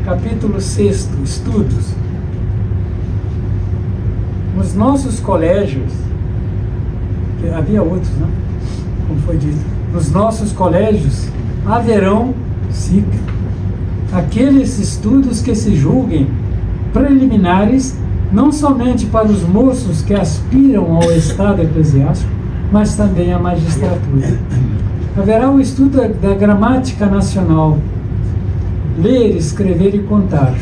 capítulo 6, estudos. Nos nossos colégios, que havia outros, não? Como foi dito, nos nossos colégios haverão aqueles estudos que se julguem preliminares, não somente para os moços que aspiram ao estado eclesiástico, mas também à magistratura. Haverá o estudo da gramática nacional, ler, escrever e contar.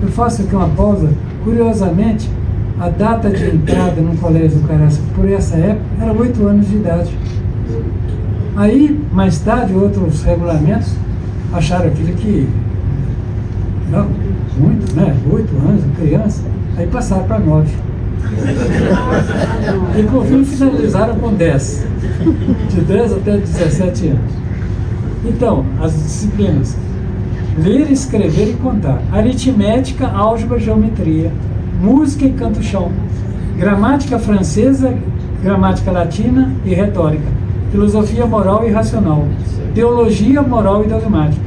Eu faço aqui uma pausa. Curiosamente, a data de entrada no Colégio do Caraça, por essa época, era 8 anos de idade. Aí, mais tarde, outros regulamentos acharam aquilo que... Não, muito, né? 8 anos, criança. Aí passaram para 9. E por fim finalizaram com 10. De 10 até 17 anos. Então, as disciplinas: ler, escrever e contar, aritmética, álgebra, geometria, música e canto-chão, gramática francesa, gramática latina e retórica, filosofia moral e racional, teologia moral e dogmática,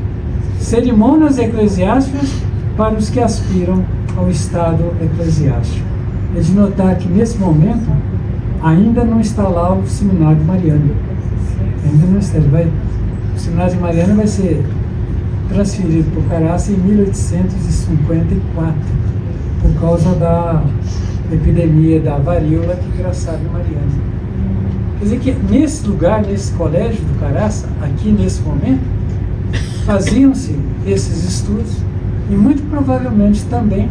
cerimônias eclesiásticas para os que aspiram ao estado eclesiástico. É de notar que nesse momento ainda não está lá o seminário mariano. Ainda não está. O seminário de Mariana vai ser transferido para o Caraça em 1854, por causa da epidemia da varíola que graçava em Mariana. Quer dizer que nesse lugar, nesse colégio do Caraça, aqui nesse momento, faziam-se esses estudos e muito provavelmente também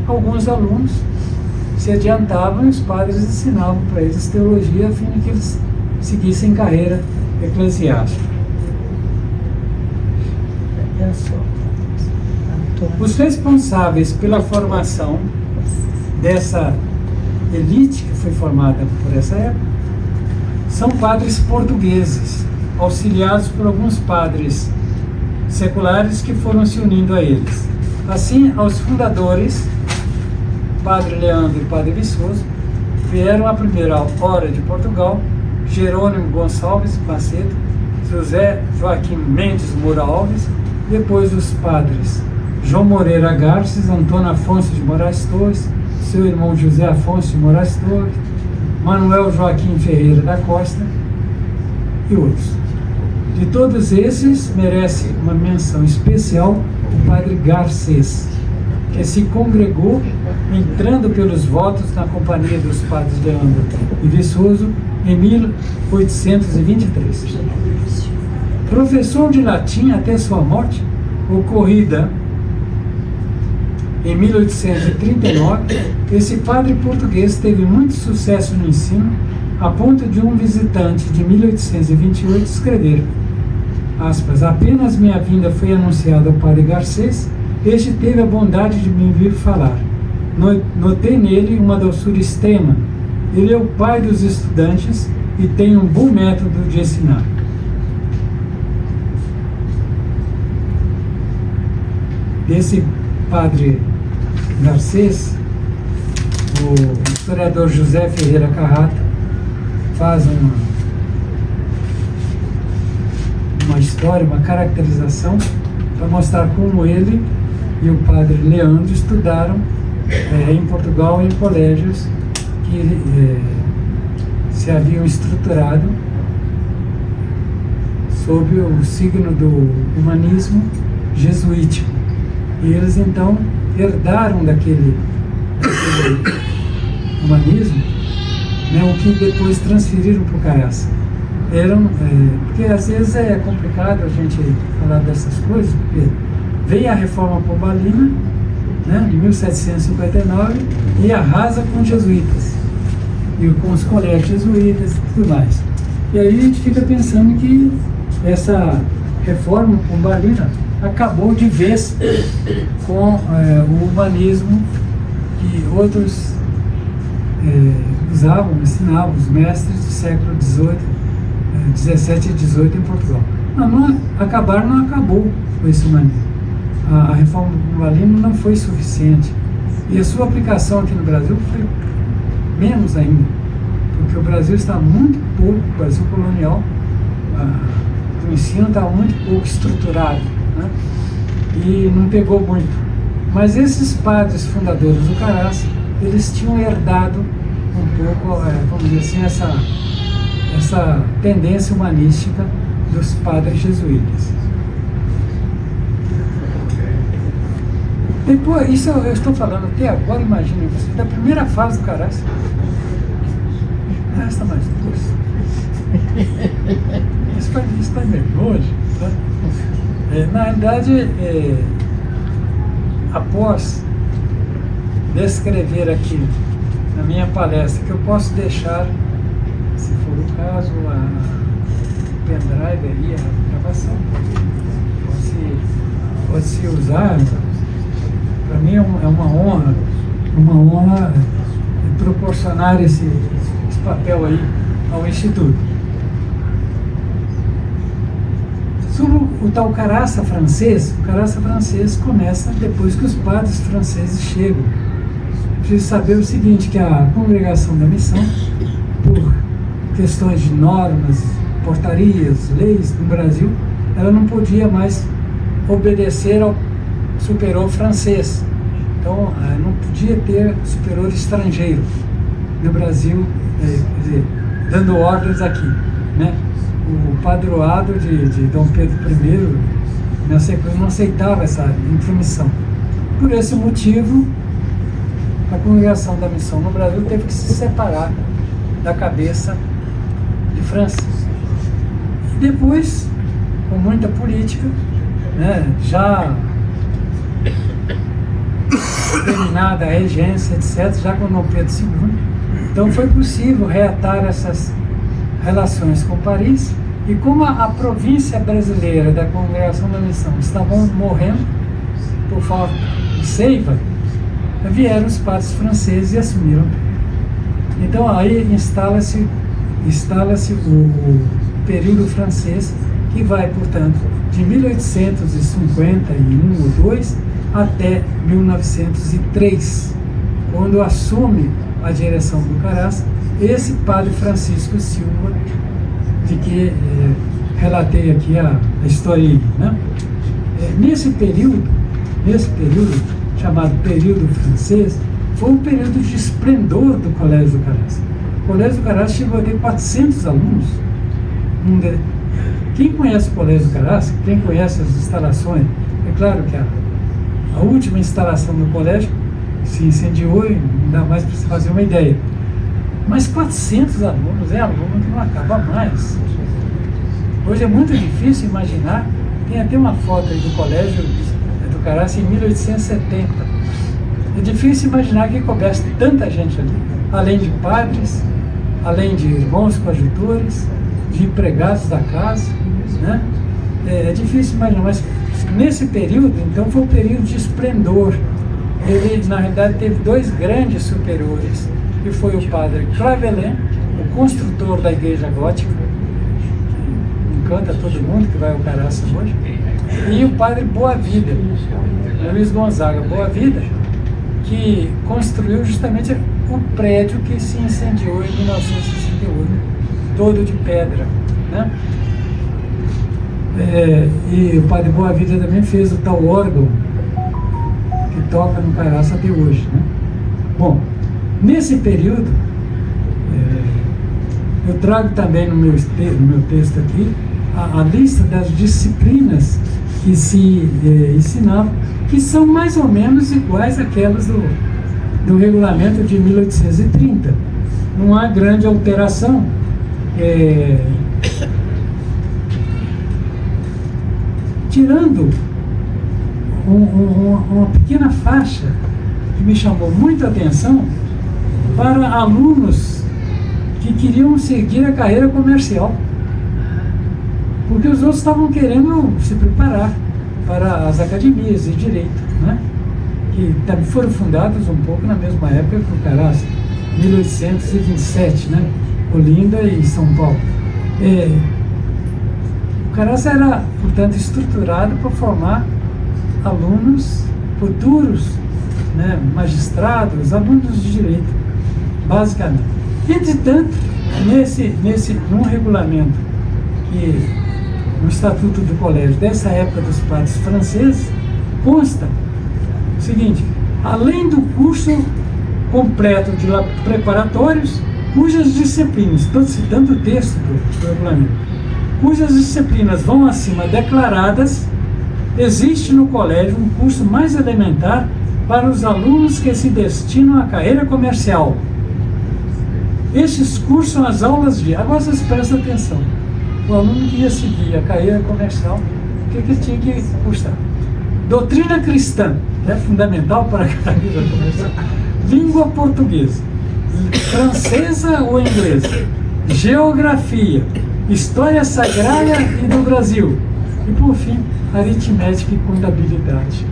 alguns alunos se adiantavam e os padres ensinavam para eles teologia a fim de que eles seguissem carreira eclesiástica. Os responsáveis pela formação dessa elite que foi formada por essa época são padres portugueses, auxiliados por alguns padres seculares que foram se unindo a eles. Assim, aos fundadores, Padre Leandro e Padre Viçoso, vieram a primeira hora de Portugal, Jerônimo Gonçalves Macedo, José Joaquim Mendes Moura Alves, depois os padres João Moreira Garces, Antônio Afonso de Moraes Torres, seu irmão José Afonso de Moraes Torres, Manuel Joaquim Ferreira da Costa e outros. De todos esses, merece uma menção especial o padre Garcês, que se congregou entrando pelos votos na companhia dos padres Leandro e Viçoso em 1823. Professor de latim até sua morte, ocorrida em 1839, esse padre português teve muito sucesso no ensino, a ponto de um visitante de 1828 escrever, aspas, apenas minha vinda foi anunciada ao padre Garcês, este teve a bondade de me vir falar. Notei nele uma doçura extrema. Ele é o pai dos estudantes e tem um bom método de ensinar. Desse padre Garcês, o historiador José Ferreira Carrata faz uma história, uma caracterização para mostrar como ele e o padre Leandro estudaram em Portugal em colégios que se haviam estruturado sob o signo do humanismo jesuítico. E eles então herdaram daquele humanismo, né, o que depois transferiram para o Caraça. Porque às vezes é complicado a gente falar dessas coisas, porque veio a reforma pombalina, né, de 1759 e arrasa com os jesuítas e com os colégios jesuítas e tudo mais. E aí a gente fica pensando que essa reforma pombalina acabou de vez com o humanismo que outros usavam, ensinavam, os mestres do século XVIII, 17 e 18 em Portugal. Não acabou com esse humanismo. a reforma do pombalino não foi suficiente. E a sua aplicação aqui no Brasil foi menos ainda, porque o Brasil está muito pouco, o Brasil colonial, o ensino estava muito pouco estruturado, né? E não pegou muito. Mas esses padres fundadores do Caraça, eles tinham herdado um pouco, vamos dizer assim, essa tendência humanística dos padres jesuítas. Depois, isso eu estou falando até agora, imagine você, da primeira fase do Caraça. Resta mais duas. Isso vai meio longe. Tá? Na realidade, após descrever aqui na minha palestra, que eu posso deixar, se for o caso, a pendrive aí, a gravação, pode se usar. Para mim é uma honra proporcionar esse papel aí ao Instituto. Sobre o tal Caraça francês, o Caraça francês começa depois que os padres franceses chegam. Preciso saber o seguinte, que a Congregação da Missão, por questões de normas, portarias, leis no Brasil, ela não podia mais obedecer ao superior francês. Então, não podia ter superior estrangeiro no Brasil, quer dizer, dando ordens aqui, né? O padroado de Dom Pedro I, na sequência, não aceitava essa intromissão. Por esse motivo, a Congregação da Missão no Brasil teve que se separar da cabeça de França. E depois, com muita política, né, já terminada a regência, etc., já com Dom Pedro II, então foi possível reatar essas relações com Paris, e como a província brasileira da Congregação da Missão estavam morrendo por falta de seiva, vieram os padres franceses e assumiram. Então aí instala-se o período francês, que vai, portanto, de 1851 ou 2 até 1903, quando assume a direção do Caraça esse padre Francisco Silva, de que relatei aqui a história, né? Nesse período, chamado período francês, foi um período de esplendor do Colégio do Caraça. O Colégio do Caraça chegou a ter 400 alunos. Quem conhece o Colégio do Caraça, quem conhece as instalações, é claro que a última instalação do colégio se incendiou e não dá mais para se fazer uma ideia. Mas 400 alunos, aluno que não acaba mais. Hoje é muito difícil imaginar, tem até uma foto aí do Colégio do Caraça em 1870. É difícil imaginar que coubesse tanta gente ali, além de padres, além de irmãos coadjutores, de empregados da casa, né? É difícil imaginar, mas nesse período, então, foi um período de esplendor. Ele, na realidade, teve dois grandes superiores, que foi o padre Clavelin, o construtor da igreja gótica, que encanta todo mundo que vai ao Caraça hoje, e o padre Boavida, Luiz Gonzaga Boavida, que construiu justamente o prédio que se incendiou em 1968, todo de pedra, né? E o padre Boavida também fez o tal órgão que toca no Caraça até hoje, né? Bom, nesse período, eu trago também no meu texto aqui a lista das disciplinas que se ensinavam, que são mais ou menos iguais àquelas do regulamento de 1830. Não há grande alteração. Tirando uma pequena faixa que me chamou muita atenção para alunos que queriam seguir a carreira comercial, porque os outros estavam querendo se preparar para as academias de direito, né? Que também foram fundadas um pouco na mesma época que o Caraça, 1827, né? Olinda e São Paulo. O Caraça era, portanto, estruturado para formar alunos futuros, né, magistrados, alunos de direito, basicamente. Entretanto, num regulamento no Estatuto do Colégio dessa época dos padres franceses, consta o seguinte: além do curso completo de preparatórios, cujas disciplinas, estou citando o texto do regulamento, cujas disciplinas vão acima declaradas, existe no colégio um curso mais elementar para os alunos que se destinam à carreira comercial. Estes cursos são as aulas de... Agora vocês prestam atenção. O aluno que ia seguir a carreira comercial, o que ele tinha que cursar? Doutrina cristã, é fundamental para a carreira comercial. Língua portuguesa, francesa ou inglesa, geografia, história sagrada e do Brasil. E por fim, aritmética e contabilidade.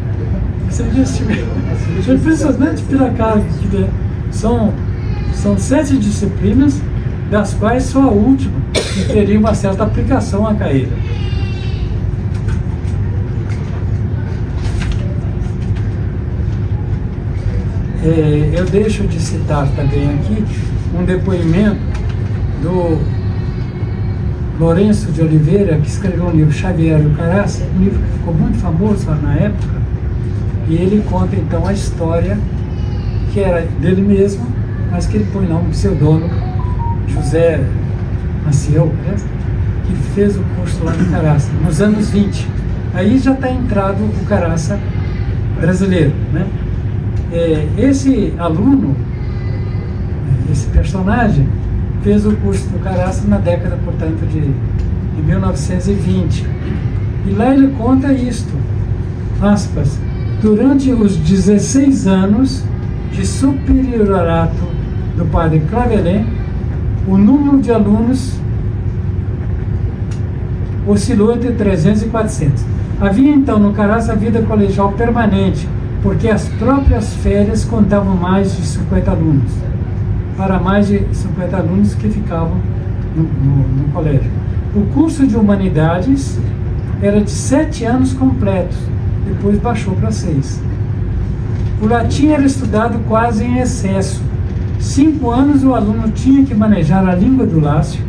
É impressionante pela carga que é. São 7 disciplinas, das quais só a última teria uma certa aplicação à carreira. Eu deixo de citar também aqui um depoimento do Lourenço de Oliveira, que escreveu um livro, Xavier e o Caraça, um livro que ficou muito famoso lá na época, e ele conta então a história que era dele mesmo, mas que ele põe lá um pseudônimo, José Maciel, né, que fez o curso lá no Caraça, nos anos 20. Aí já está entrado o Caraça brasileiro, né? Esse aluno, esse personagem, fez o curso do Caraça na década, portanto, de 1920. E lá ele conta isto, aspas, durante os 16 anos de superiorato do padre Clavelin, o número de alunos oscilou entre 300 e 400. Havia então no Caraça a vida colegial permanente, porque as próprias férias contavam mais de 50 alunos, para mais de 50 alunos que ficavam no colégio. O curso de Humanidades era de 7 anos completos, depois baixou para 6. O latim era estudado quase em excesso. 5 anos o aluno tinha que manejar a língua do Lácio,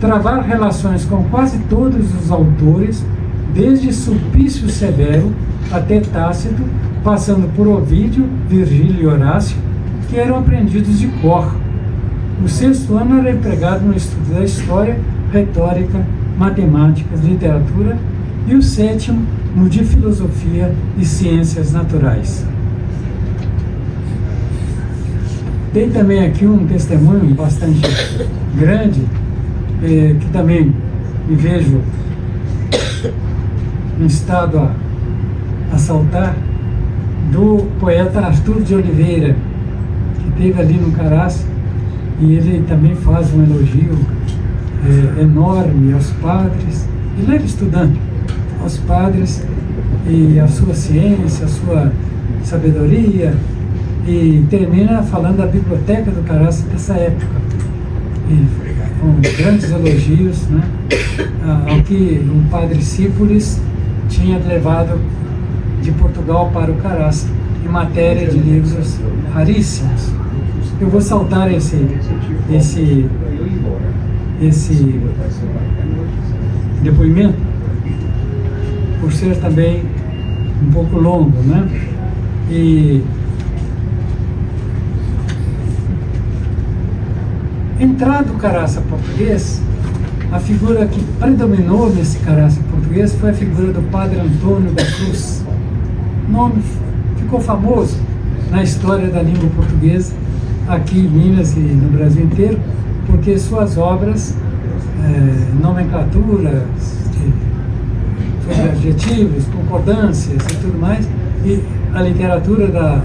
travar relações com quase todos os autores, desde Sulpício Severo até Tácito, passando por Ovídio, Virgílio e Horácio, que eram aprendidos de cor. O 6º ano era empregado no estudo da história, retórica, matemáticas, literatura, e o 7º no de filosofia e ciências naturais. Tem também aqui um testemunho bastante grande, que também me vejo em estado a saltar, do poeta Arthur de Oliveira, que esteve ali no Caraça, e ele também faz um elogio enorme aos padres. Ele era estudante, aos padres e a sua ciência, a sua sabedoria, e termina falando da biblioteca do Caraça dessa época, e com grandes elogios, né, ao que o padre Cípolis tinha levado de Portugal para o Caraça, em matéria de livros raríssimos. Eu vou saltar esse depoimento, por ser também um pouco longo, né? E entrado o Caraça português, a figura que predominou nesse Caraça português foi a figura do Padre Antônio da Cruz. O nome ficou famoso na história da língua portuguesa, aqui em Minas e no Brasil inteiro, porque suas obras, nomenclaturas, sobre adjetivos, concordâncias e tudo mais, e a literatura da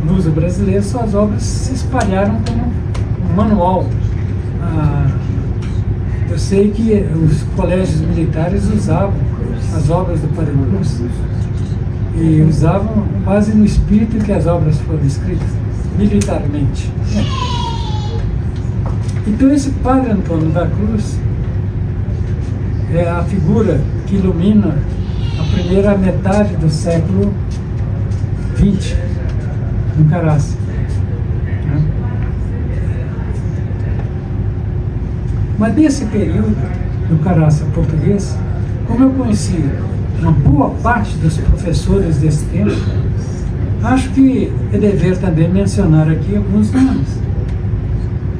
luso brasileira, suas obras se espalharam como um manual. Eu sei que os colégios militares usavam as obras do Padre Cruz, e usavam quase no espírito que as obras foram escritas, militarmente. Então esse Padre Antônio da Cruz é a figura que ilumina a primeira metade do século XX, no Caraça. Mas desse período do Caraça português, como eu conheci uma boa parte dos professores desse tempo, acho que é dever também mencionar aqui alguns nomes.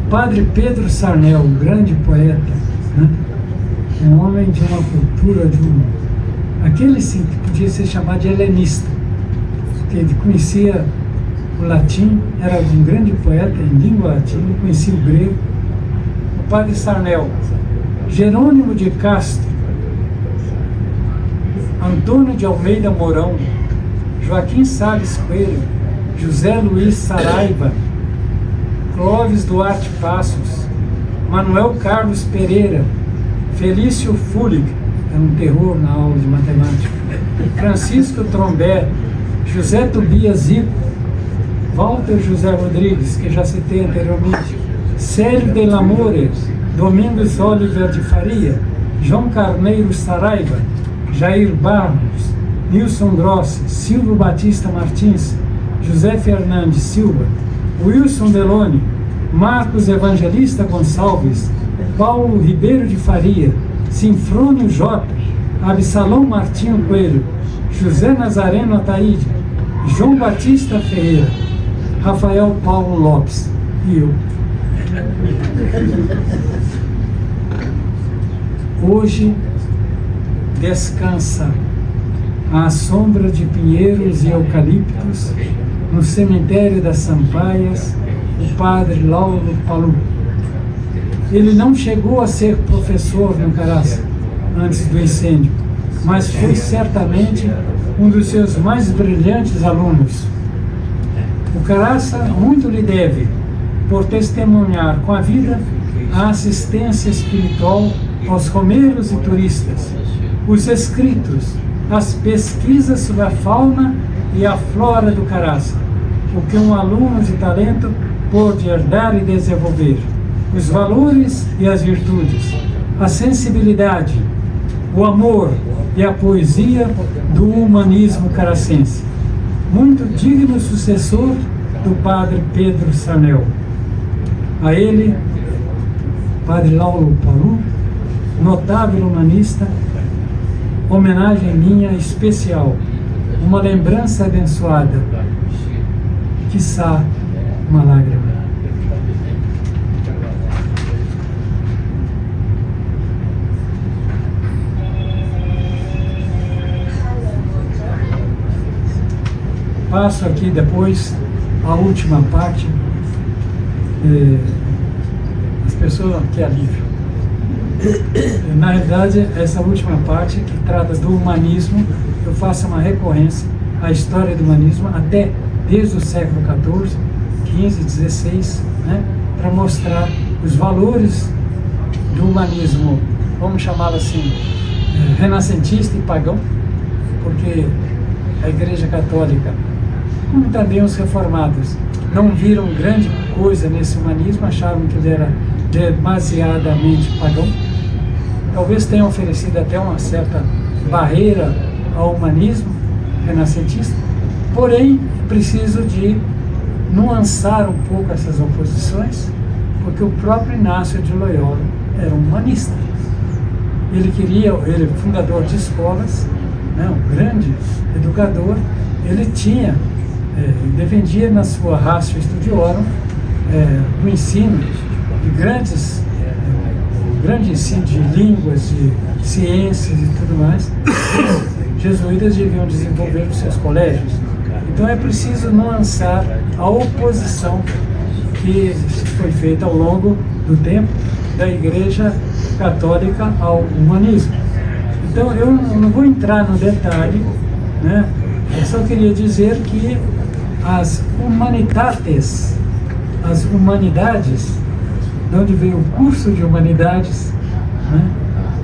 Padre Pedro Sarnel, um grande poeta, né? Um homem de uma cultura, aquele sim que podia ser chamado de helenista, porque ele conhecia o latim, era um grande poeta em língua latina, conhecia o grego. O Padre Sarnel, Jerônimo de Castro, Antônio de Almeida Mourão, Joaquim Salles Coelho, José Luiz Saraiva, Clóvis Duarte Passos, Manuel Carlos Pereira, Felício Fúlig, era um terror na aula de matemática, Francisco Trombé, José Tobias Zico, Walter José Rodrigues, que já citei anteriormente, Célio de Lamore, Domingos Oliver de Faria, João Carneiro Saraiva, Jair Barros, Nilson Grossi, Silvio Batista Martins, José Fernandes Silva, Wilson Delone, Marcos Evangelista Gonçalves, Paulo Ribeiro de Faria, Sinfrônio Jota, Absalão Martinho Coelho, José Nazareno Ataíde, João Batista Ferreira, Rafael Paulo Lopes e eu. Hoje descansa à sombra de pinheiros e eucaliptos, no cemitério das Sampaias, o padre Lauro Palu. Ele não chegou a ser professor no Caraça antes do incêndio, mas foi certamente um dos seus mais brilhantes alunos. O Caraça muito lhe deve por testemunhar com a vida a assistência espiritual aos romeiros e turistas, os escritos, as pesquisas sobre a fauna e a flora do Caraça, o que um aluno de talento pôde herdar e desenvolver, os valores e as virtudes, a sensibilidade, o amor e a poesia do humanismo caracense. Muito digno sucessor do padre Pedro Sarnel. A ele, padre Lauro Palu, notável humanista, homenagem minha especial, uma lembrança abençoada, quiçá uma lágrima. Passo aqui depois a última parte. As pessoas, que alívio. Na realidade, essa última parte que trata do humanismo, eu faço uma recorrência à história do humanismo até desde o século XIV, XV, XVI, né, para mostrar os valores do humanismo, vamos chamá-lo assim, renascentista e pagão, porque a Igreja Católica, como também os reformados, não viram grande coisa nesse humanismo, acharam que ele era demasiadamente pagão. Talvez tenha oferecido até uma certa barreira ao humanismo renascentista, porém, preciso de nuançar um pouco essas oposições, porque o próprio Inácio de Loyola era um humanista. Ele é fundador de escolas, né, um grande educador, ele defendia na sua Ratio Studiorum o ensino de grande ensino de línguas, de ciências e tudo mais. Os jesuítas deviam desenvolver nos seus colégios. Então é preciso nuançar a oposição que foi feita ao longo do tempo da Igreja Católica ao humanismo. Então eu não vou entrar no detalhe, né? Eu só queria dizer que as humanidades, de onde veio o curso de humanidades, né,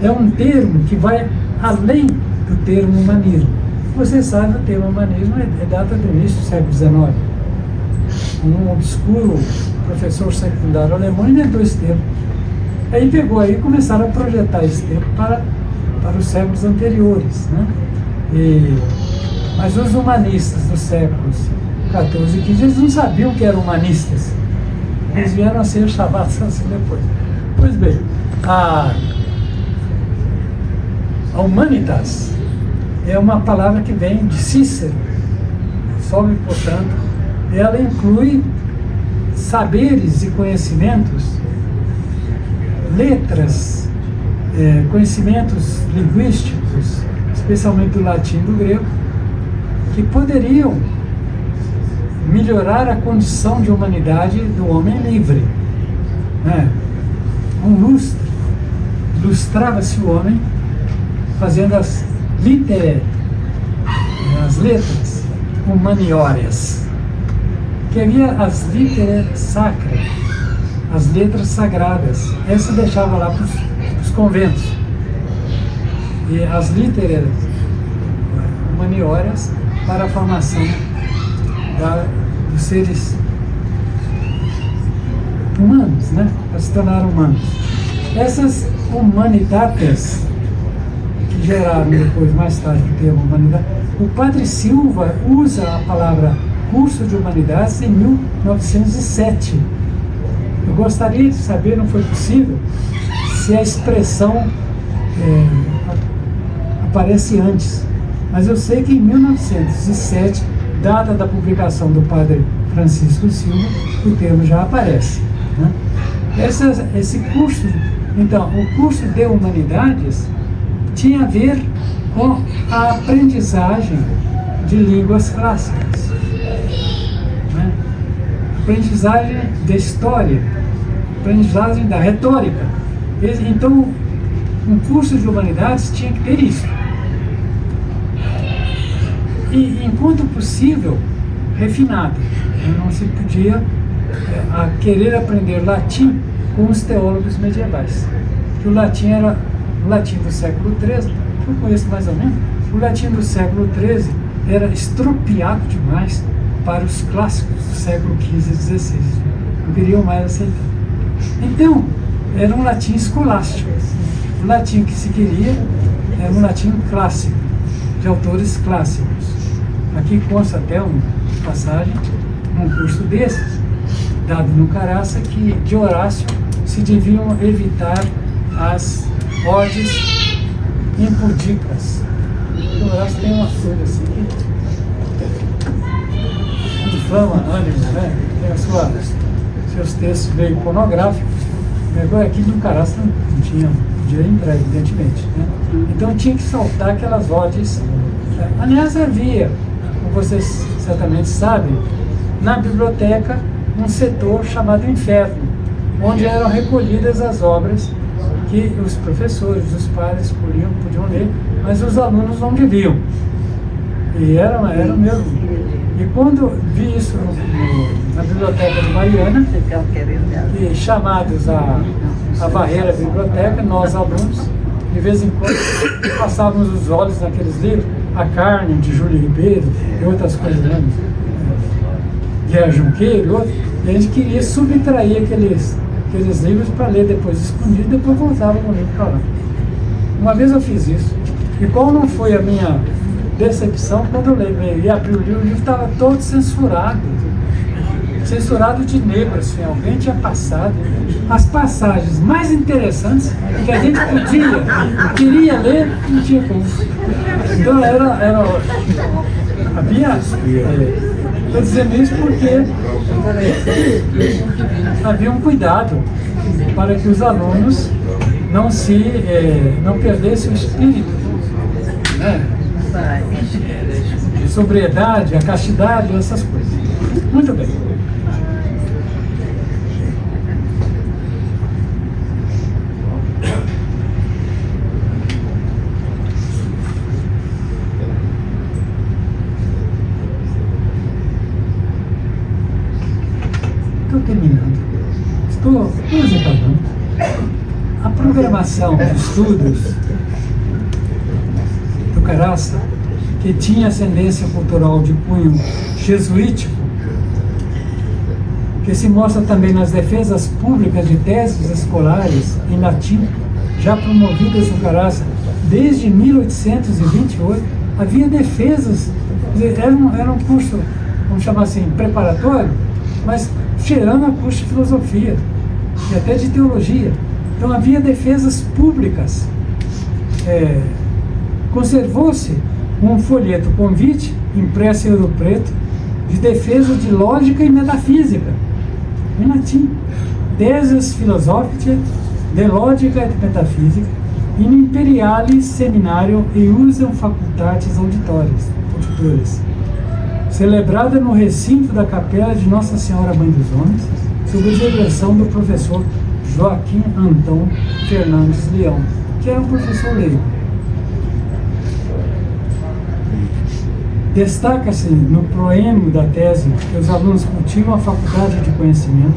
é um termo que vai além do termo humanismo. Você sabe, o termo humanismo data do início do século XIX. Um obscuro professor secundário alemão inventou esse termo. Aí pegou aí e começaram a projetar esse termo para os séculos anteriores, né? Mas os humanistas dos séculos XIV e XV, eles não sabiam que eram humanistas. Eles vieram a ser chamados assim depois. Pois bem, a humanitas é uma palavra que vem de Cícero, sobe, portanto, ela inclui saberes e conhecimentos, letras, conhecimentos linguísticos, especialmente do latim e do grego, que poderiam melhorar a condição de humanidade do homem livre. Um lustre, ilustrava-se o homem fazendo as litere, as letras humaniórias, que havia as litere sacra, as letras sagradas, essa deixava lá para os conventos, e as litere humaniórias para a formação dos seres humanos, né? Para se tornar humanos. Essas humanidades que geraram depois, mais tarde, o termo humanidade, o Padre Silva usa a palavra curso de humanidades em 1907. Eu gostaria de saber, não foi possível, se a expressão aparece antes, mas eu sei que em 1907, data da publicação do Padre Francisco Silva, o termo já aparece, né? Esse curso, então, o curso de humanidades tinha a ver com a aprendizagem de línguas clássicas, né? Aprendizagem da história, aprendizagem da retórica. Então, um curso de humanidades tinha que ter isso. E, enquanto possível, refinado. Não se podia querer aprender latim com os teólogos medievais. Que o latim era o latim do século XIII, que eu conheço mais ou menos. O latim do século XIII era estropiado demais para os clássicos do século XV e XVI. Não queriam mais aceitar. Então, era um latim escolástico. O latim que se queria era um latim clássico, de autores clássicos. Aqui consta até uma passagem, num curso desses, dado no Caraça, que de Horácio se deviam evitar as odes impudicas. O Horácio tem uma coisa assim que inflama ânimo, né? Tem seus textos meio pornográficos. Agora aqui no Caraça não tinha, podia entrar, evidentemente, né? Então tinha que soltar aquelas odes. Aliás, havia, como vocês certamente sabem, na biblioteca um setor chamado Inferno, onde eram recolhidas as obras que os professores, os padres podiam ler, mas os alunos não deviam. E era mesmo. E quando vi isso na biblioteca de Mariana, e chamados a varrer a biblioteca, nós alunos, de vez em quando passávamos os olhos naqueles livros, A Carne, de Júlio Ribeiro, e outras coisas, né? Guerra Junqueiro, e outros, e a gente queria subtrair aqueles livros para ler depois escondido, e depois voltava com o livro para lá. Uma vez eu fiz isso, e qual não foi a minha decepção quando eu levei e abri o livro estava todo censurado de negro, assim, alguém tinha passado as passagens mais interessantes que a gente queria ler, não tinha como. Então estou dizendo isso porque havia um cuidado para que os alunos não perdessem o espírito, né? A sobriedade, a castidade, essas coisas. Muito bem. Estou terminando. Estou acabando. A programação de estudos do Caraça, que tinha ascendência cultural de cunho jesuítico, que se mostra também nas defesas públicas de teses escolares em latim, já promovidas no Caraça desde 1828, havia defesas, quer dizer, era um curso, vamos chamar assim, preparatório, mas cheirando a curso de filosofia e até de teologia. Então havia defesas públicas. Conservou-se um folheto convite, impresso em ouro preto, de defesa de lógica e metafísica, em latim. Theses philosophicae de logica et metaphysica in imperialis seminario e usam facultatis auditores, celebrada no recinto da capela de Nossa Senhora Mãe dos Homens, sob a direção do professor Joaquim Antão Fernandes Leão, que era um professor leigo. Destaca-se no proêmio da tese que os alunos cultivam a faculdade de conhecimento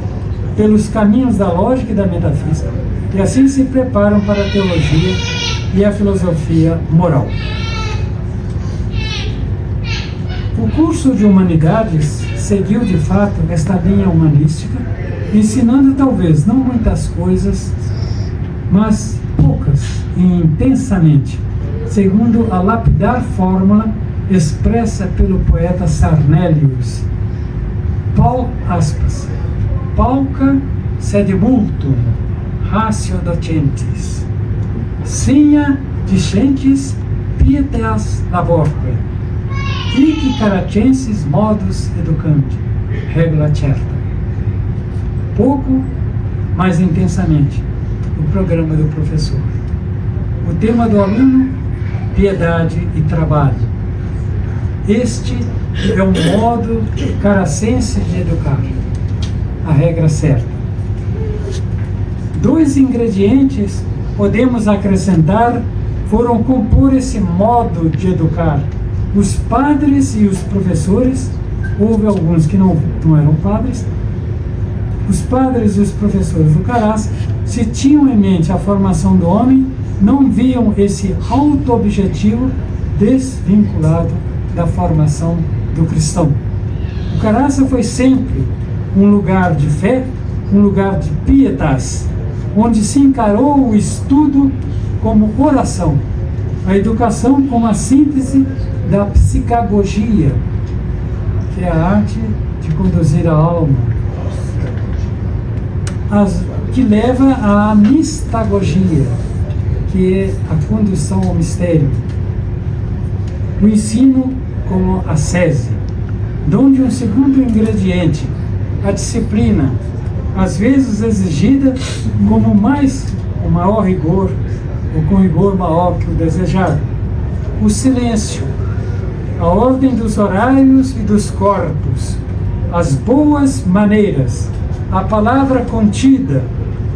pelos caminhos da lógica e da metafísica, e assim se preparam para a teologia e a filosofia moral. O curso de Humanidades seguiu de fato esta linha humanística, ensinando talvez não muitas coisas, mas poucas e intensamente, segundo a lapidar fórmula expressa pelo poeta Sarnelius. Pauca sed multum ratio docentis, signa discentes pietas laborque, hic caracensis modus educandi, regula certa. Pouco, mas intensamente, o programa do professor. O tema do aluno, piedade e trabalho. Este é um modo caracense de educar, a regra certa. 2 ingredientes podemos acrescentar foram compor esse modo de educar. Os padres e os professores, houve alguns que não eram padres, os padres e os professores do Caraça, se tinham em mente a formação do homem, não viam esse auto-objetivo desvinculado da formação do cristão. O Caraça foi sempre um lugar de fé, um lugar de pietas, onde se encarou o estudo como oração, a educação como a síntese da psicagogia, que é a arte de conduzir a alma, que leva à mistagogia, que é a condução ao mistério. O ensino como a sese, donde um segundo ingrediente, a disciplina, às vezes exigida como o maior rigor, ou com rigor maior que o desejado. O silêncio, a ordem dos horários e dos corpos, as boas maneiras, a palavra contida,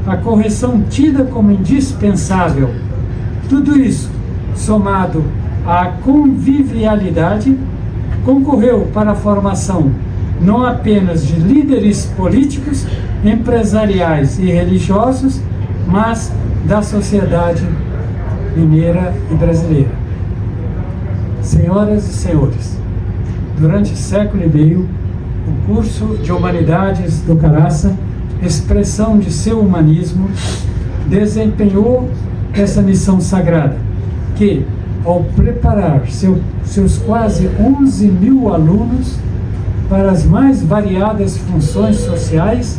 a correção tida como indispensável. Tudo isso, somado à convivialidade, concorreu para a formação não apenas de líderes políticos, empresariais e religiosos, mas da sociedade mineira e brasileira. Senhoras e senhores, durante século e meio, o curso de Humanidades do Caraça, expressão de seu humanismo, desempenhou essa missão sagrada, que, ao preparar seus quase 11.000 alunos para as mais variadas funções sociais,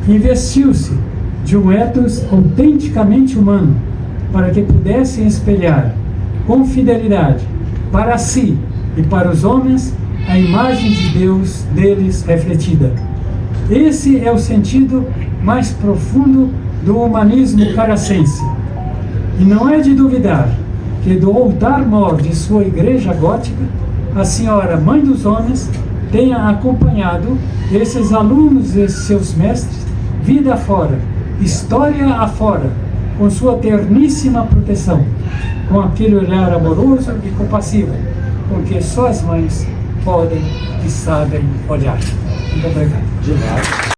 investiu-se de um ethos autenticamente humano, para que pudessem espelhar com fidelidade para si e para os homens a imagem de Deus deles refletida. Esse é o sentido mais profundo do humanismo caracense. E não é de duvidar que do altar-mor de sua igreja gótica, a Senhora Mãe dos Homens tenha acompanhado esses alunos e seus mestres, vida afora, história afora, com sua terníssima proteção, com aquele olhar amoroso e compassivo, com que só as mães podem e sabem olhar. Muito obrigado.